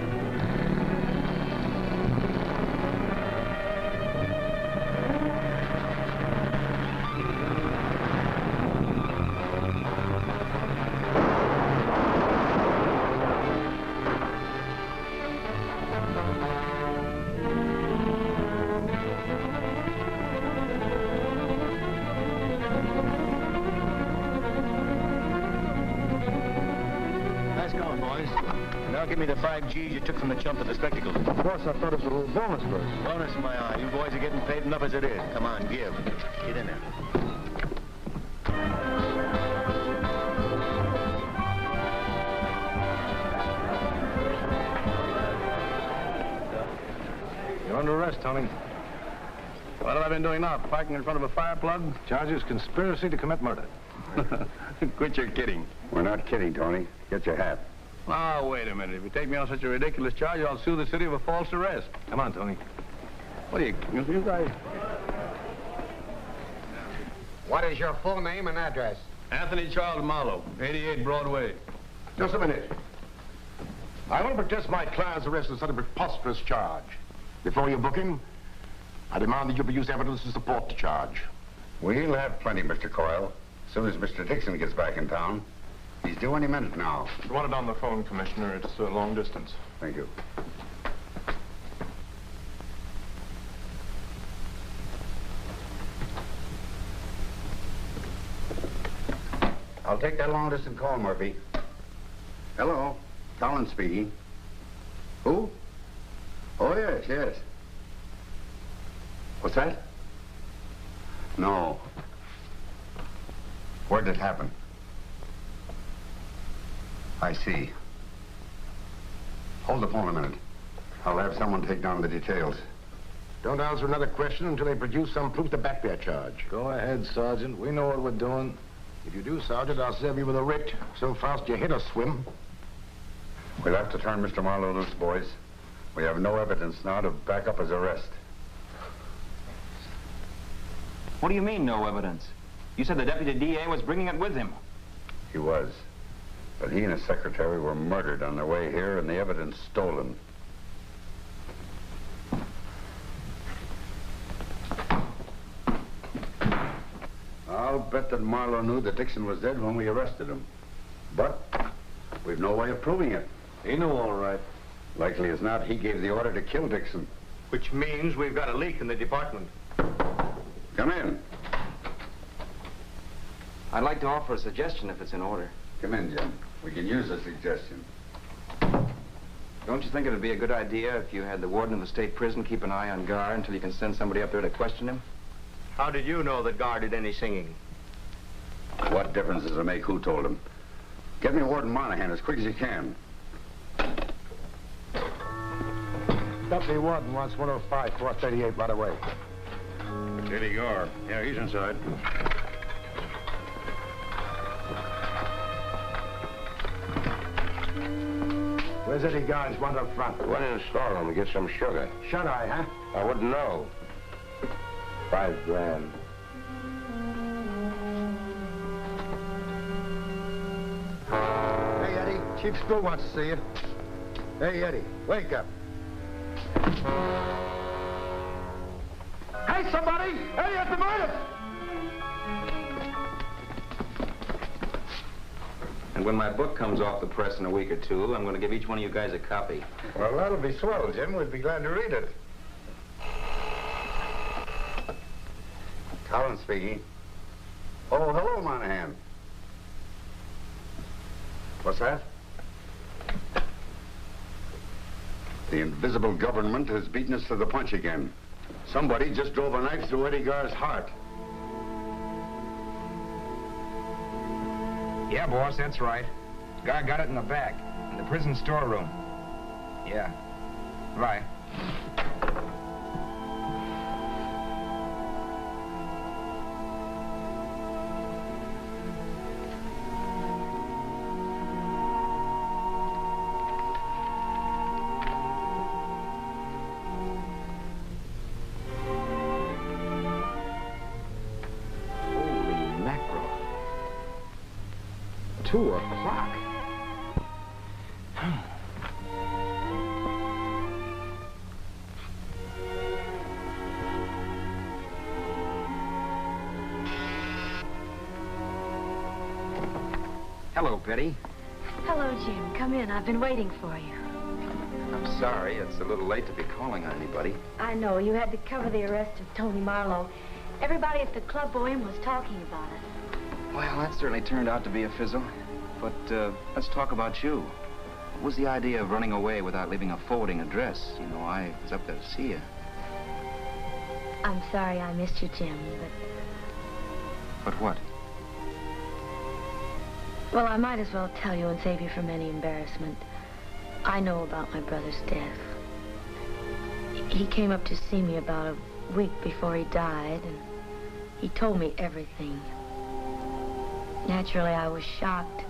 Q: Give me the 5 G's you took from the chump at the spectacles.
D: Boss, I thought it was a little bonus for us.
Q: Bonus in my eye. You boys are getting paid enough as it is. Come on, give. Get in there.
D: You're under arrest, Tony.
O: What have I been doing now? Parking in front of a fire plug?
D: Charges conspiracy to commit murder.
O: Quit your kidding.
H: We're not kidding, Tony. Get your hat.
O: Oh, wait a minute. If you take me on such a ridiculous charge, I'll sue the city of a false arrest.
D: Come on, Tony.
O: What are you guys?
B: What is your full name and address?
O: Anthony Charles Marlowe, 88 Broadway.
J: Just a minute. I want to protest my client's arrest on such a preposterous charge. Before you book him, I demand that you produce evidence to support the charge.
H: We'll have plenty, Mr. Coyle. As soon as Mr. Dixon gets back in town. He's due any minute now.
G: I want it on the phone, Commissioner. It's long distance.
H: Thank you. I'll take that long-distance call, Murphy. Hello, Collins speaking. Who? Oh, yes, yes. What's that? No. Where did it happen? I see. Hold the phone a minute. I'll have someone take down the details.
J: Don't answer another question until they produce some proof to back their charge.
D: Go ahead, Sergeant. We know what we're doing.
J: If you do, Sergeant, I'll serve you with a writ so fast your head will swim.
H: We'll have to turn Mr. Marlowe loose, boys. We have no evidence now to back up his arrest.
B: What do you mean, no evidence? You said the deputy DA was bringing it with him.
H: He was. But he and his secretary were murdered on their way here and the evidence stolen. I'll bet that Marlowe knew that Dixon was dead when we arrested him. But we've no way of proving it.
D: He knew all right.
H: Likely as not, he gave the order to kill Dixon.
Q: Which means we've got a leak in the department.
H: Come in.
B: I'd like to offer a suggestion if it's in order.
H: Come in, Jim. We can use a suggestion.
B: Don't you think it would be a good idea if you had the warden of the state prison keep an eye on Gar until you can send somebody up there to question him?
Q: How did you know that Gar did any singing?
O: What difference does it make who told him? Get me Warden Monahan as quick as you can.
J: Deputy Warden wants 105, 438 right away.
O: There you are. Yeah, he's inside.
J: Where's Eddie Garnes? One up front.
I: Went in the storeroom to get some sugar.
J: Shut-eye, huh?
I: I wouldn't know. 5 grand.
J: Hey, Eddie. Chief School wants to see you. Hey, Eddie. Wake up. Hey, somebody! Eddie has been murdered!
B: And when my book comes off the press in a week or two, I'm going to give each one of you guys a copy.
J: Well, that'll be swell, Jim. We'd be glad to read it.
O: Collins speaking. Oh, hello, Monahan. What's that? The invisible government has beaten us to the punch again. Somebody just drove a knife through Eddie Gar's heart.
B: Yeah, boss, that's right. Guy got it in the back, in the prison storeroom. Yeah. Right. Holy mackerel. 2 o'clock. Hello, Betty.
K: Hello, Jim. Come in. I've been waiting for you.
B: I'm sorry, it's a little late to be calling on anybody.
K: I know. You had to cover the arrest of Tony Marlowe. Everybody at the Club Bohème was talking about it.
B: Well, that certainly turned out to be a fizzle. But let's talk about you. What was the idea of running away without leaving a forwarding address? You know, I was up there to see you.
K: I'm sorry I missed you, Jim,
B: But what?
K: well, I might as well tell you and save you from any embarrassment. I know about my brother's death. He came up to see me about a week before he died, and he told me everything. Naturally, I was shocked.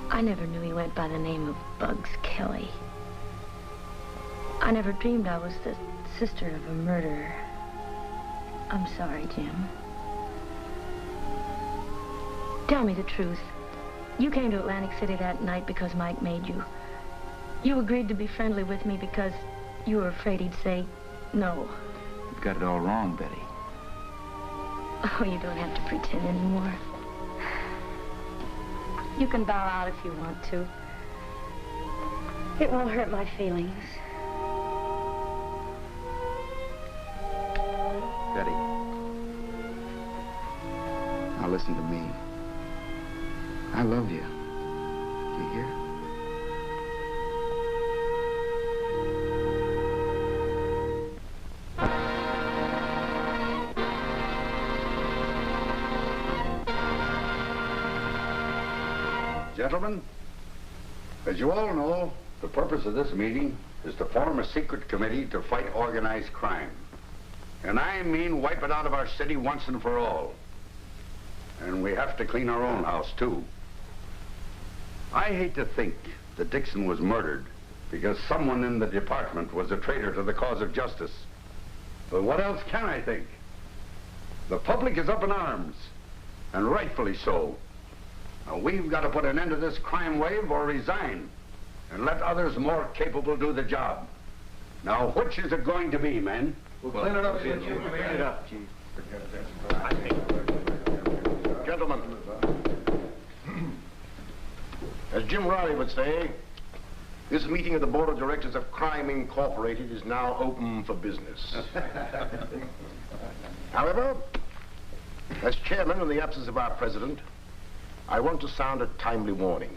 K: I never knew he went by the name of Bugs Kelly. I never dreamed I was the sister of a murderer. I'm sorry, Jim. Tell me the truth. You came to Atlantic City that night because Mike made you. You agreed to be friendly with me because you were afraid he'd say no.
B: You've got it all wrong, Betty.
K: Oh, you don't have to pretend anymore. You can bow out if you want to. It won't hurt my feelings.
B: Betty. Now listen to me. I love you. Do you hear?
O: Gentlemen, as you all know, the purpose of this meeting is to form a secret committee to fight organized crime. And I mean wipe it out of our city once and for all. And we have to clean our own house, too. I hate to think that Dixon was murdered because someone in the department was a traitor to the cause of justice. But what else can I think? The public is up in arms, and rightfully so. Now, we've got to put an end to this crime wave or resign and let others more capable do the job. Now, which is it going to be, men?
J: We'll clean it up, Chief.
O: Clean it up, Chief.
J: Gentlemen, as Jim Riley would say, this meeting of the Board of Directors of Crime Incorporated is now open for business. However, as chairman in the absence of our president, I want to sound a timely warning.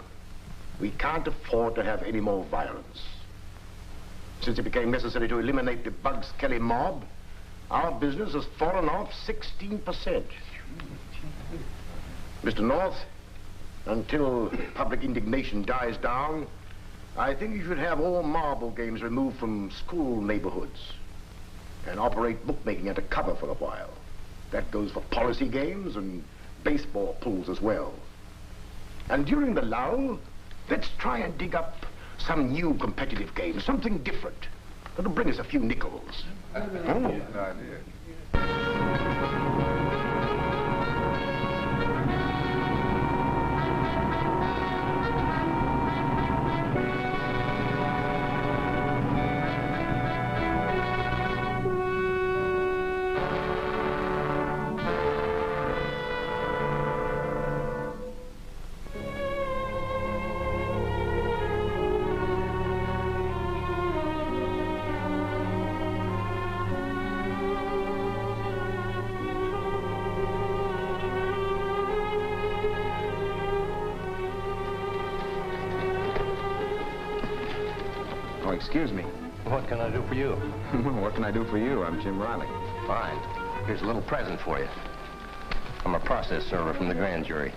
J: We can't afford to have any more violence. Since it became necessary to eliminate the Bugs Kelly mob, our business has fallen off 16%. Mr. North, until public indignation dies down, I think you should have all marble games removed from school neighborhoods and operate bookmaking at a cover for a while. That goes for policy games and baseball pools as well. And during the lull, let's try and dig up some new competitive game, something different. That'll bring us a few nickels.
O: Good idea.
B: Oh, excuse me.
F: What can I do for you?
B: What can I do for you? I'm Jim Riley.
F: Fine. Here's a little present for you. I'm a process server from the grand jury.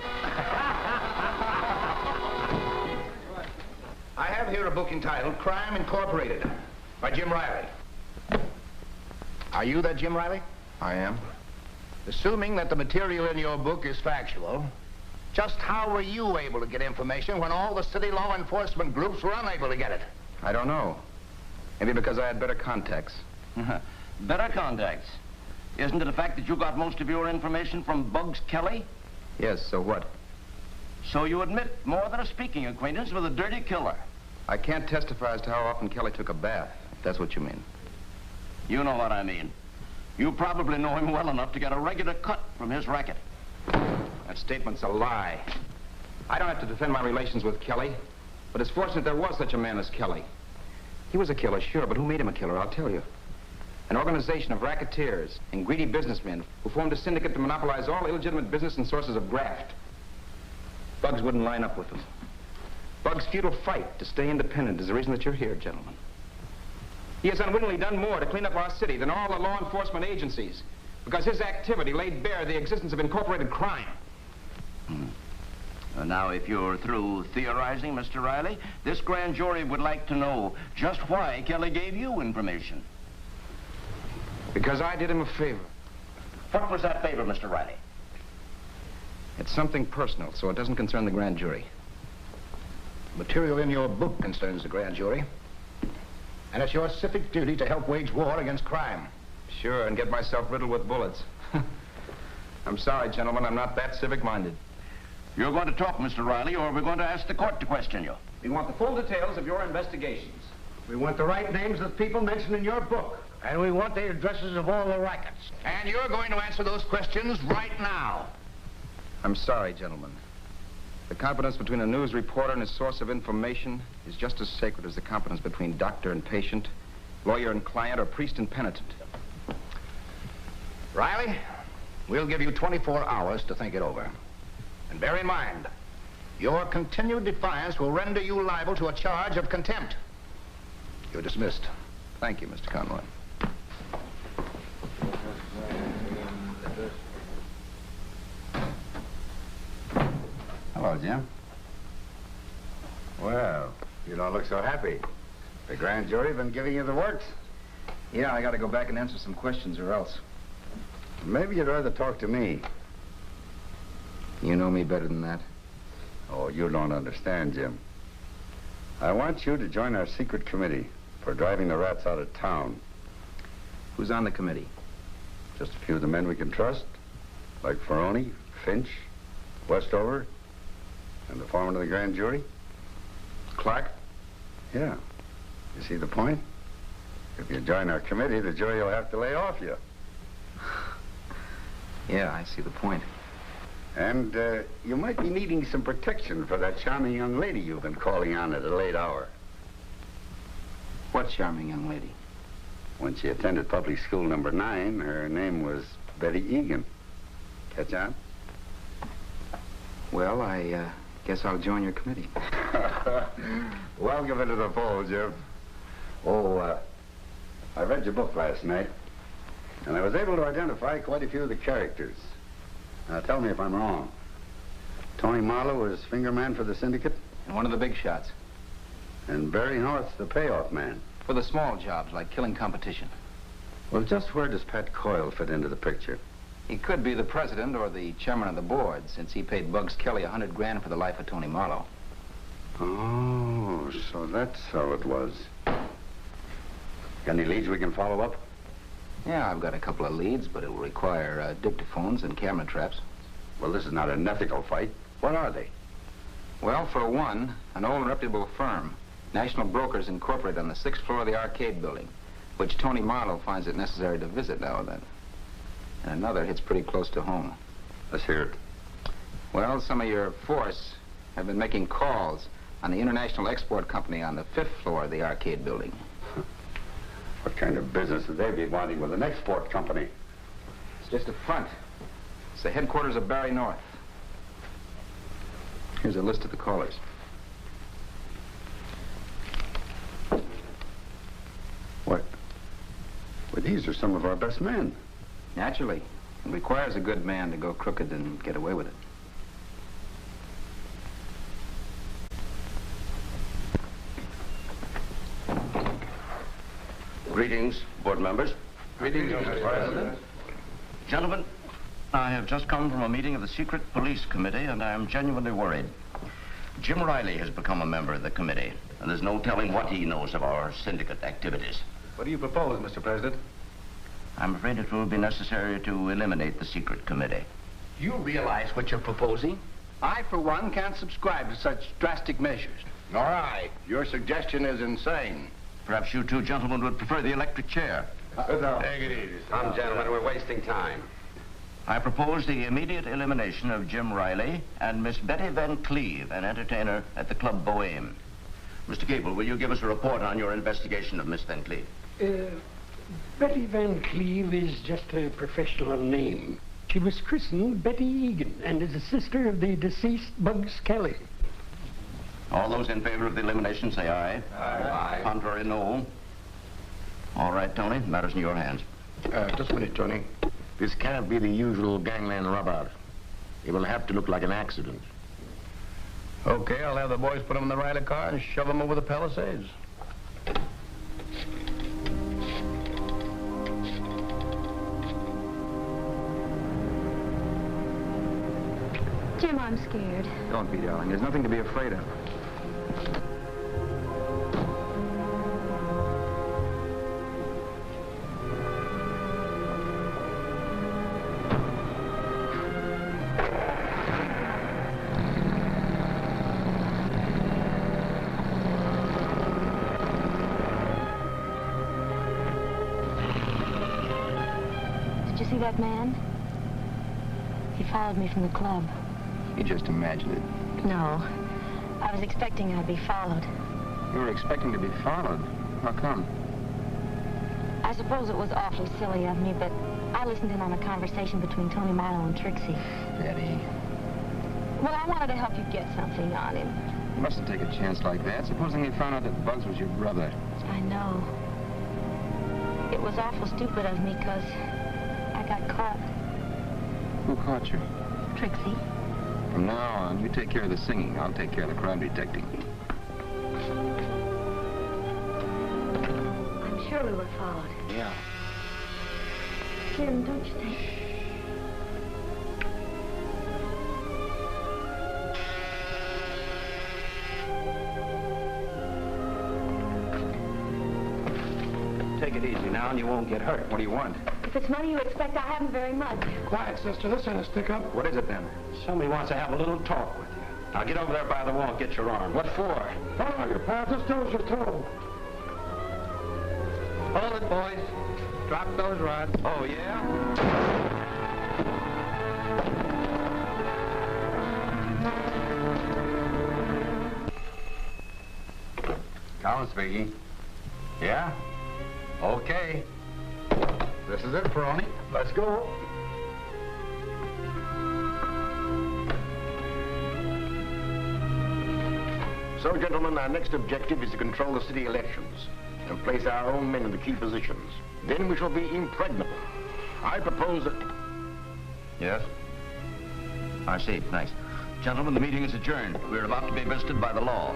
I: I have here a book entitled Crime Incorporated by Jim Riley. Are you that Jim Riley?
B: I am.
I: Assuming that the material in your book is factual, just how were you able to get information when all the city law enforcement groups were unable to get it?
B: I don't know. Maybe because I had better contacts.
I: Better contacts? Isn't it a fact that you got most of your information from Bugs Kelly?
B: Yes, so what?
I: So you admit more than a speaking acquaintance with a dirty killer?
B: I can't testify as to how often Kelly took a bath, if that's what you mean.
I: You know what I mean. You probably know him well enough to get a regular cut from his racket.
B: That statement's a lie. I don't have to defend my relations with Kelly, but it's fortunate there was such a man as Kelly. He was a killer, sure, but who made him a killer, I'll tell you. An organization of racketeers and greedy businessmen who formed a syndicate to monopolize all illegitimate business and sources of graft. Bugs wouldn't line up with them. Bugs' futile fight to stay independent is the reason that you're here, gentlemen. He has unwittingly done more to clean up our city than all the law enforcement agencies, because his activity laid bare the existence of incorporated crime.
I: Now, if you're through theorizing, Mr. Riley, this grand jury would like to know just why Kelly gave you information.
B: Because I did him a favor.
I: What was that favor, Mr. Riley?
B: It's something personal, so it doesn't concern the grand jury.
I: Material in your book concerns the grand jury. And it's your civic duty to help wage war against crime.
B: Sure, and get myself riddled with bullets. I'm sorry, gentlemen, I'm not that civic-minded.
I: You're going to talk, Mr. Riley, or we're going to ask the court to question you.
B: We want the full details of your investigations.
I: We want the right names of the people mentioned in your book. And we want the addresses of all the rackets. And you're going to answer those questions right now.
B: I'm sorry, gentlemen. The confidence between a news reporter and his source of information is just as sacred as the confidence between doctor and patient, lawyer and client, or priest and penitent.
I: Riley, we'll give you 24 hours to think it over. And bear in mind, your continued defiance will render you liable to a charge of contempt. You're dismissed.
B: Thank you, Mr. Conroy.
O: Hello, Jim. Well, you don't look so happy. The grand jury been giving you the works?
B: Yeah, I got to go back and answer some questions or else.
O: Maybe you'd rather talk to me.
B: You know me better than that.
O: Oh, you don't understand, Jim. I want you to join our secret committee for driving the rats out of town.
B: Who's on the committee?
O: Just a few of the men we can trust, like Ferroni, Finch, Westover, and the foreman of the grand jury.
B: Clark?
O: Yeah. You see the point? If you join our committee, the jury will have to lay off you.
B: Yeah, I see the point.
O: And you might be needing some protection for that charming young lady you've been calling on at a late hour.
B: What charming young lady?
O: When she attended public school number 9, her name was Betty Egan. Catch on?
B: Well, I guess I'll join your committee.
O: Welcome into the fold, Jim. Oh, I read your book last night, and I was able to identify quite a few of the characters. Now, tell me if I'm wrong. Tony Marlowe is finger man for the syndicate?
B: And one of the big shots.
O: And Barry North's the payoff man.
B: For the small jobs, like killing competition.
O: Well, just where does Pat Coyle fit into the picture?
B: He could be the president or the chairman of the board, since he paid Bugs Kelly $100 grand for the life of Tony Marlowe.
O: Oh, so that's how it was. Got any leads we can follow up?
B: Yeah, I've got a couple of leads, but it will require dictaphones and camera traps.
O: Well, this is not an ethical fight. What are they?
B: Well, for one, an old and reputable firm, National Brokers Incorporated, on the 6th floor of the arcade building, which Tony Marlowe finds it necessary to visit now and then. And another hits pretty close to home.
O: Let's hear it.
B: Well, some of your force have been making calls on the International Export Company on the 5th floor of the arcade building.
O: What kind of business would they be wanting with an export company?
B: It's just a front. It's the headquarters of Barry North. Here's a list of the callers.
O: What? Well, these are some of our best men.
B: Naturally. It requires a good man to go crooked and get away with it.
I: Greetings, board members.
B: Greetings, Mr. President.
I: Gentlemen, I have just come from a meeting of the Secret Police Committee, and I am genuinely worried. Jim Riley has become a member of the committee, and there's no telling what he knows of our syndicate activities.
B: What do you propose, Mr. President?
I: I'm afraid it will be necessary to eliminate the Secret Committee.
U: You realize what you're proposing? I, for one, can't subscribe to such drastic measures.
J: Nor I. Your suggestion is insane.
I: Perhaps you two gentlemen would prefer the electric chair.
J: Take it easy.
H: Come, gentlemen, we're wasting time.
I: I propose the immediate elimination of Jim Riley and Miss Betty Van Cleve, an entertainer at the Club Bohème. Mr. Gable, will you give us a report on your investigation of Miss Van Cleve?
C: Betty Van Cleve is just a professional name. She was christened Betty Egan and is a sister of the deceased Bugs Kelly.
I: All those in favor of the elimination say aye.
H: Aye.
I: Contrary, no. All right, Tony, the matter's in your hands.
J: Just a minute, Tony. This can't be the usual gangland rub-out. It will have to look like an accident.
U: Okay, I'll have the boys put him in the Riley car and shove him over the Palisades.
K: Jim, I'm scared.
B: Don't be, darling. There's nothing to be afraid of.
K: Did you see that man? He followed me from the club.
B: You just imagined it.
K: No. I was expecting I'd be followed.
B: You were expecting to be followed. How come?
K: I suppose it was awfully silly of me, but I listened in on a conversation between Tony Marlowe and Trixie.
B: Betty.
K: Well, I wanted to help you get something on him.
B: You mustn't take a chance like that. Supposing they found out that Bugs was your brother.
K: I know. It was awful stupid of me, because I got caught.
B: Who caught you?
K: Trixie.
B: From now on, you take care of the singing. I'll take care of the crime detecting.
K: I'm sure we were followed.
B: Yeah.
K: Jim, don't you think...
B: Take it easy now, and you won't get hurt. What do you want?
K: If it's money you expect, I haven't very much.
U: Quiet, sister. This ain't a stick-up.
B: What is it, then?
U: Somebody wants to have a little talk with you. Now get over there by the wall and get your arm.
B: What for?
U: Follow your path. This goes your toe.
B: Hold it, boys. Drop those rods. Oh, yeah?
O: Collins speaking. Yeah? Okay.
B: This is it, Peroni.
U: Let's go.
J: So, gentlemen, our next objective is to control the city elections and place our own men in the key positions. Then we shall be impregnable. I propose that...
I: Yes? I see. Thanks. Gentlemen, the meeting is adjourned. We're about to be visited by the law.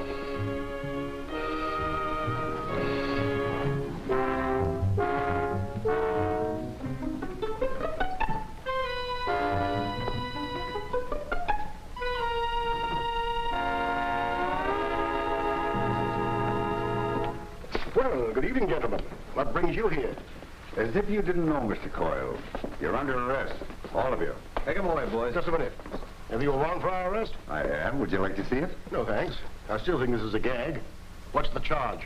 J: Well, good evening, gentlemen. What brings you here?
O: As if you didn't know, Mr. Coyle. You're under arrest. All of you.
J: Take him away, boys. Just a minute. Have you a warrant for our arrest?
O: I am. Would you like to see it?
J: No, thanks. I still think this is a gag. What's the charge?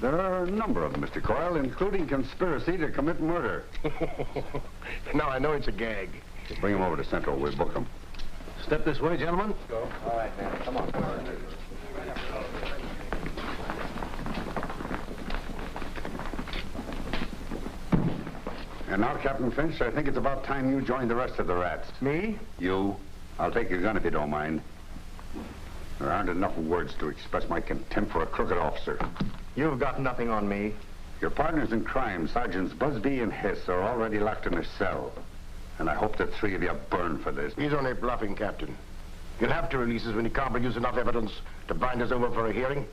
O: There are a number of them, Mr. Coyle, including conspiracy to commit murder.
J: Now I know it's a gag.
O: Bring him over to Central. We'll book him.
J: Step this way, gentlemen.
O: Go. All right, man. Come on. And now, Captain Finch, I think it's about time you joined the rest of the rats.
J: Me?
O: You. I'll take your gun if you don't mind. There aren't enough words to express my contempt for a crooked officer.
J: You've got nothing on me.
O: Your partners in crime, Sergeants Busby and Hess, are already locked in a cell. And I hope the three of you burn for this.
J: He's only bluffing, Captain. He'll have to release us when he can't produce enough evidence to bind us over for a hearing.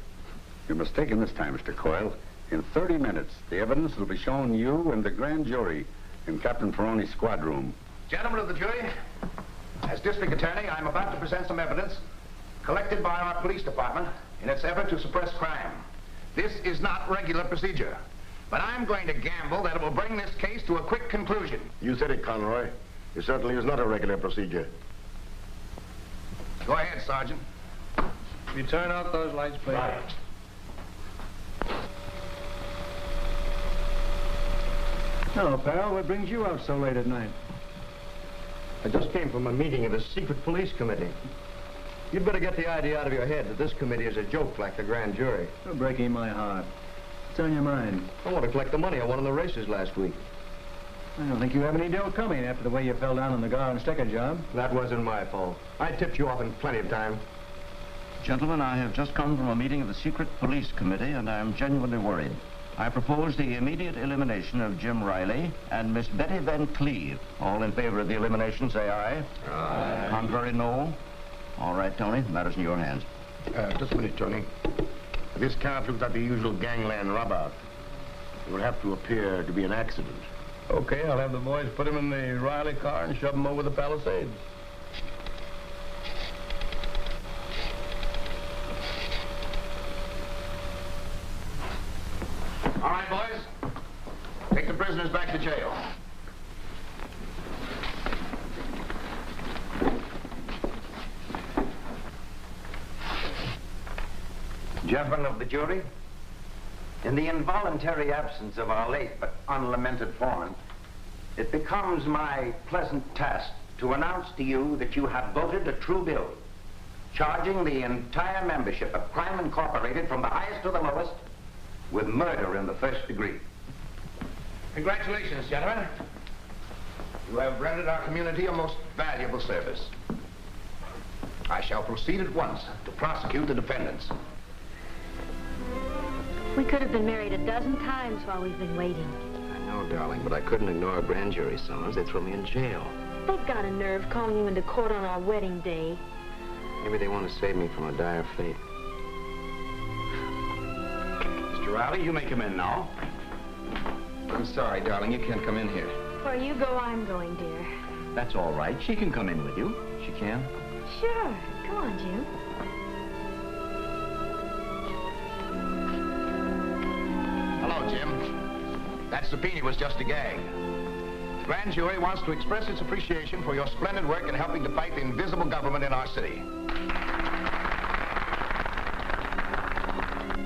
O: You're mistaken this time, Mr. Coyle. In 30 minutes, the evidence will be shown you and the grand jury in Captain Ferroni's squad room.
I: Gentlemen of the jury, as district attorney, I'm about to present some evidence collected by our police department in its effort to suppress crime. This is not regular procedure, but I'm going to gamble that it will bring this case to a quick conclusion.
J: You said it, Conroy. It certainly is not a regular procedure.
I: Go ahead, Sergeant.
Q: You turn out those lights, please.
J: Right.
Q: Hello, pal. What brings you out so late at night?
M: I just came from a meeting of the secret police committee. You'd better get the idea out of your head that this committee is a joke like the grand jury.
Q: You're breaking my heart. What's on your mind?
M: I want to collect the money I won in the races last week.
Q: I don't think you have any dough coming after the way you fell down on the Gar and Stecker job.
M: That wasn't my fault. I tipped you off in plenty of time.
I: Gentlemen, I have just come from a meeting of the secret police committee, and I'm genuinely worried. I propose the immediate elimination of Jim Riley and Miss Betty Van Cleve. All in favor of the elimination, say aye. Aye. Contrary, no. All right, Tony, the matter's in your hands.
J: Just a minute, Tony. This can't look like the usual gangland rub-out. It will have to appear to be an accident.
M: Okay, I'll have the boys put him in the Riley car and shove him over the Palisades.
I: All right, boys. Take the prisoners back to jail.
B: Gentlemen of the jury, in the involuntary absence of our late but unlamented foreman, it becomes my pleasant task to announce to you that you have voted a true bill, charging the entire membership of Crime Incorporated from the highest to the lowest with murder in the first degree. Congratulations, gentlemen. You have rendered our community a most valuable service. I shall proceed at once to prosecute the defendants.
K: We could have been married a dozen times while we've been waiting.
H: I know, darling, but I couldn't ignore a grand jury summons. They throw me in jail.
K: They've got a nerve calling you into court on our wedding day.
H: Maybe they want to save me from a dire fate.
B: Mr. Riley, you may come in now. I'm sorry, darling, you can't come in here.
K: Where you go, I'm going, dear.
B: That's all right. She can come in with you. She can.
K: Sure. Come on, Jim.
I: Hello, Jim. That subpoena was just a gag. The grand jury wants to express its appreciation for your splendid work in helping to fight the invisible government in our city.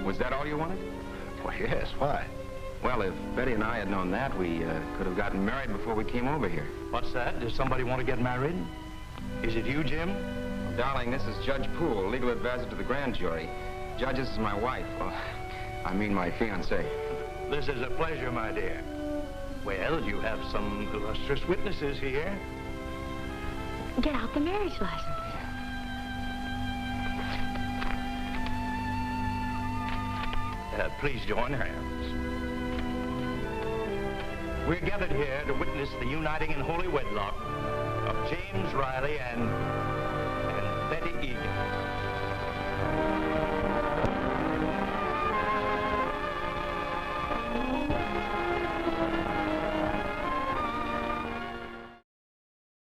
I: Was that all you wanted?
B: Well, yes. Why? Well, if Betty and I had known that, we could have gotten married before we came over here.
M: What's that? Does somebody want to get married? Is it you, Jim?
B: Well, darling, this is Judge Poole, legal advisor to the grand jury. Judge, this is my wife. I mean my fiancée.
L: This is a pleasure, my dear. Well, you have some illustrious witnesses here.
K: Get out the marriage license.
L: Please join hands. We're gathered here to witness the uniting in holy wedlock of James Riley and